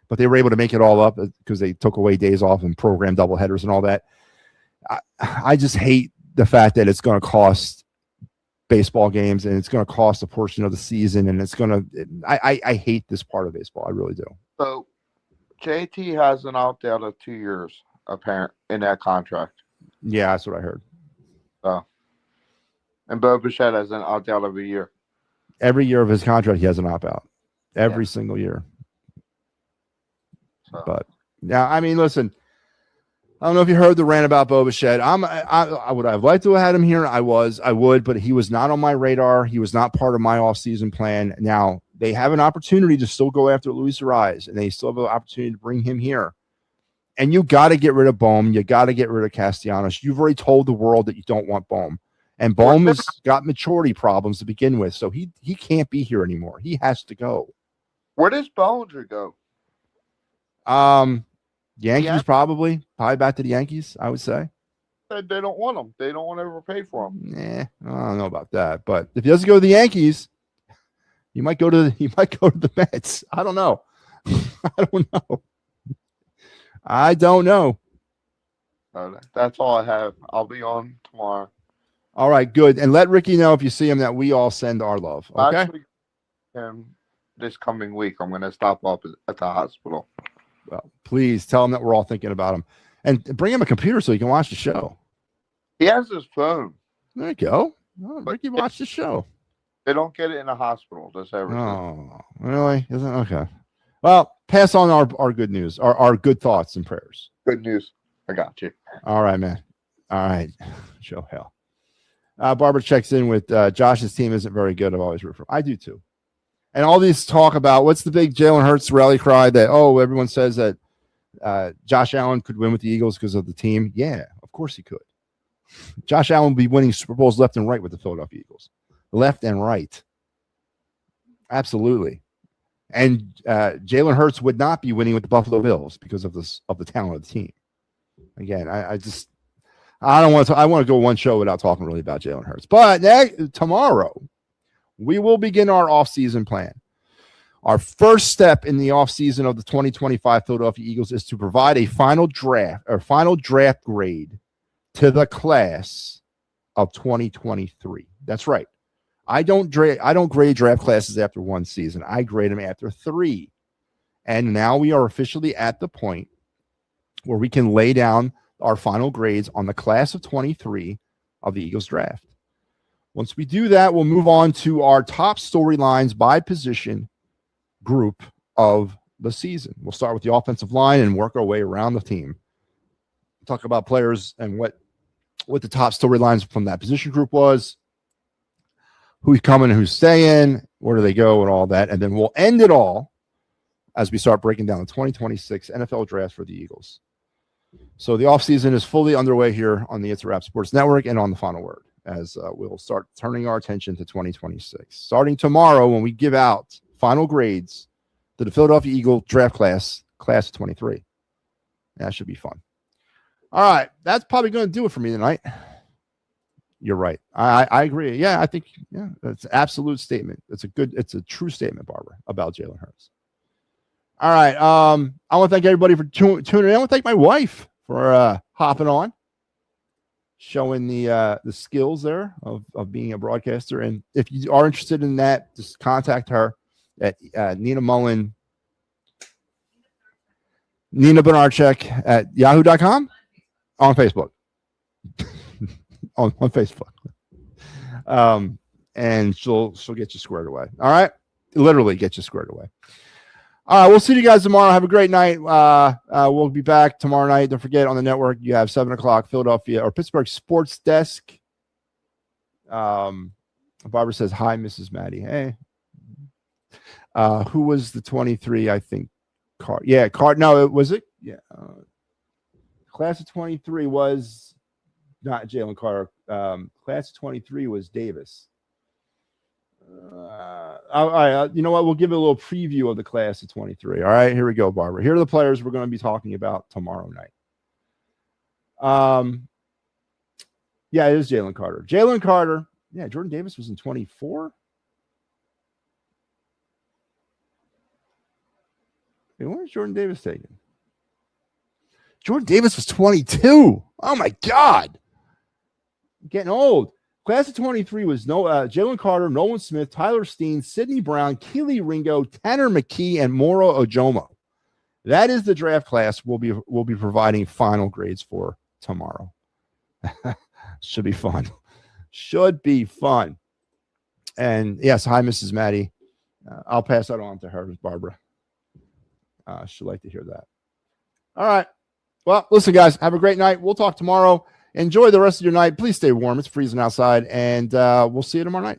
but they were able to make it all up because they took away days off and programmed doubleheaders and all that. I just hate the fact that it's going to cost baseball games and it's going to cost a portion of the season, and it's going to. I hate this part of baseball. I really do. So, JT has an opt-out of 2 years, apparent in that contract. Yeah, that's what I heard. Oh. And Bo Bichette has an opt-out of a year. Every year of his contract, he has an opt-out. Every single year. So. But, yeah, I mean, listen, I don't know if you heard the rant about Bo Bichette. I would have liked to have had him here. I would, but he was not on my radar. He was not part of my off-season plan. Now, they have an opportunity to still go after Luis Ariz, and they still have an opportunity to bring him here. And you got to get rid of Bohm. You got to get rid of Castellanos. You've already told the world that you don't want Bohm. And Bohm has got maturity problems to begin with, so he can't be here anymore. He has to go. Where does Bellinger go? Yankees probably back to the Yankees, I would say. They don't want him. They don't want to overpay for him. I don't know about that. But if he doesn't go to the Yankees, he might go to the Mets. I don't know. I don't know. That's all I have. I'll be on tomorrow. All right, good. And let Ricky know if you see him that we all send our love. Okay. Actually, this coming week, I'm going to stop up at the hospital. Well, please tell him that we're all thinking about him, and bring him a computer so he can watch the show. He has his phone. There you go. Oh, Ricky watched the show. They don't get it in a hospital. That's everything. Oh, really? Isn't okay? Well, pass on our good news, our good thoughts and prayers. Good news. I got you. All right, man. All right. Show hell. Barbara checks in with Josh's team isn't very good. I've always root for him. I do too. And all these talk about what's the big Jalen Hurts rally cry that, everyone says that Josh Allen could win with the Eagles because of the team. Yeah, of course he could. Josh Allen will be winning Super Bowls left and right with the Philadelphia Eagles. Left and right. Absolutely. And Jalen Hurts would not be winning with the Buffalo Bills because of the talent of the team. Again, I don't want to. I want to go one show without talking really about Jalen Hurts. But tomorrow, we will begin our offseason plan. Our first step in the offseason of the 2025 Philadelphia Eagles is to provide a final draft grade to the class of 2023. That's right. I don't grade draft classes after one season. I grade them after 3. And now we are officially at the point where we can lay down our final grades on the class of 23 of the Eagles draft. Once we do that, we'll move on to our top storylines by position group of the season. We'll start with the offensive line and work our way around the team. Talk about players and what the top storylines from that position group was, who's coming, who's staying, where do they go, and all that. And then we'll end it all as we start breaking down the 2026 NFL draft for the Eagles. So the offseason is fully underway here on the It's a Wrap Sports Network and on the Final Word, as we'll start turning our attention to 2026. Starting tomorrow when we give out final grades to the Philadelphia Eagle draft class of 23. That should be fun. All right, that's probably going to do it for me tonight. You're right. I agree. Yeah, I think that's an absolute statement. It's a true statement, Barbara, about Jalen Hurts. All right. I want to thank everybody for tuning in. I want to thank my wife for hopping on, showing the skills there of being a broadcaster. And if you are interested in that, just contact her at Nina Benarchek at yahoo.com on Facebook. on Facebook. And she'll get you squared away. All right. Literally get you squared away. All right. We'll see you guys tomorrow. Have a great night. We'll be back tomorrow night. Don't forget, on the network, you have 7:00 Philadelphia or Pittsburgh Sports Desk. Barbara says, hi, Mrs. Matty. Hey. Who was the 23? I think no, was it? Yeah. Class of 23 was not Jalen Carter. Class of 23 was Davis. All right. You know what? We'll give it a little preview of the class of 23. All right. Here we go, Barbara. Here are the players we're going to be talking about tomorrow night. Yeah, it is Jalen Carter. Jalen Carter. Yeah, Jordan Davis was in 24. Hey, where's Jordan Davis taken? Jordan Davis was 22. Oh, my God. I'm getting old. Class of 23 was Jalen Carter, Nolan Smith, Tyler Steen, Sidney Brown, Keely Ringo, Tanner McKee, and Moro Ojomo. That is the draft class we'll be providing final grades for tomorrow. Should be fun. Should be fun. And yes, hi, Mrs. Matty. I'll pass that on to her, Barbara. She'd like to hear that. All right. Well, listen, guys, have a great night. We'll talk tomorrow. Enjoy the rest of your night. Please stay warm. It's freezing outside, and we'll see you tomorrow night.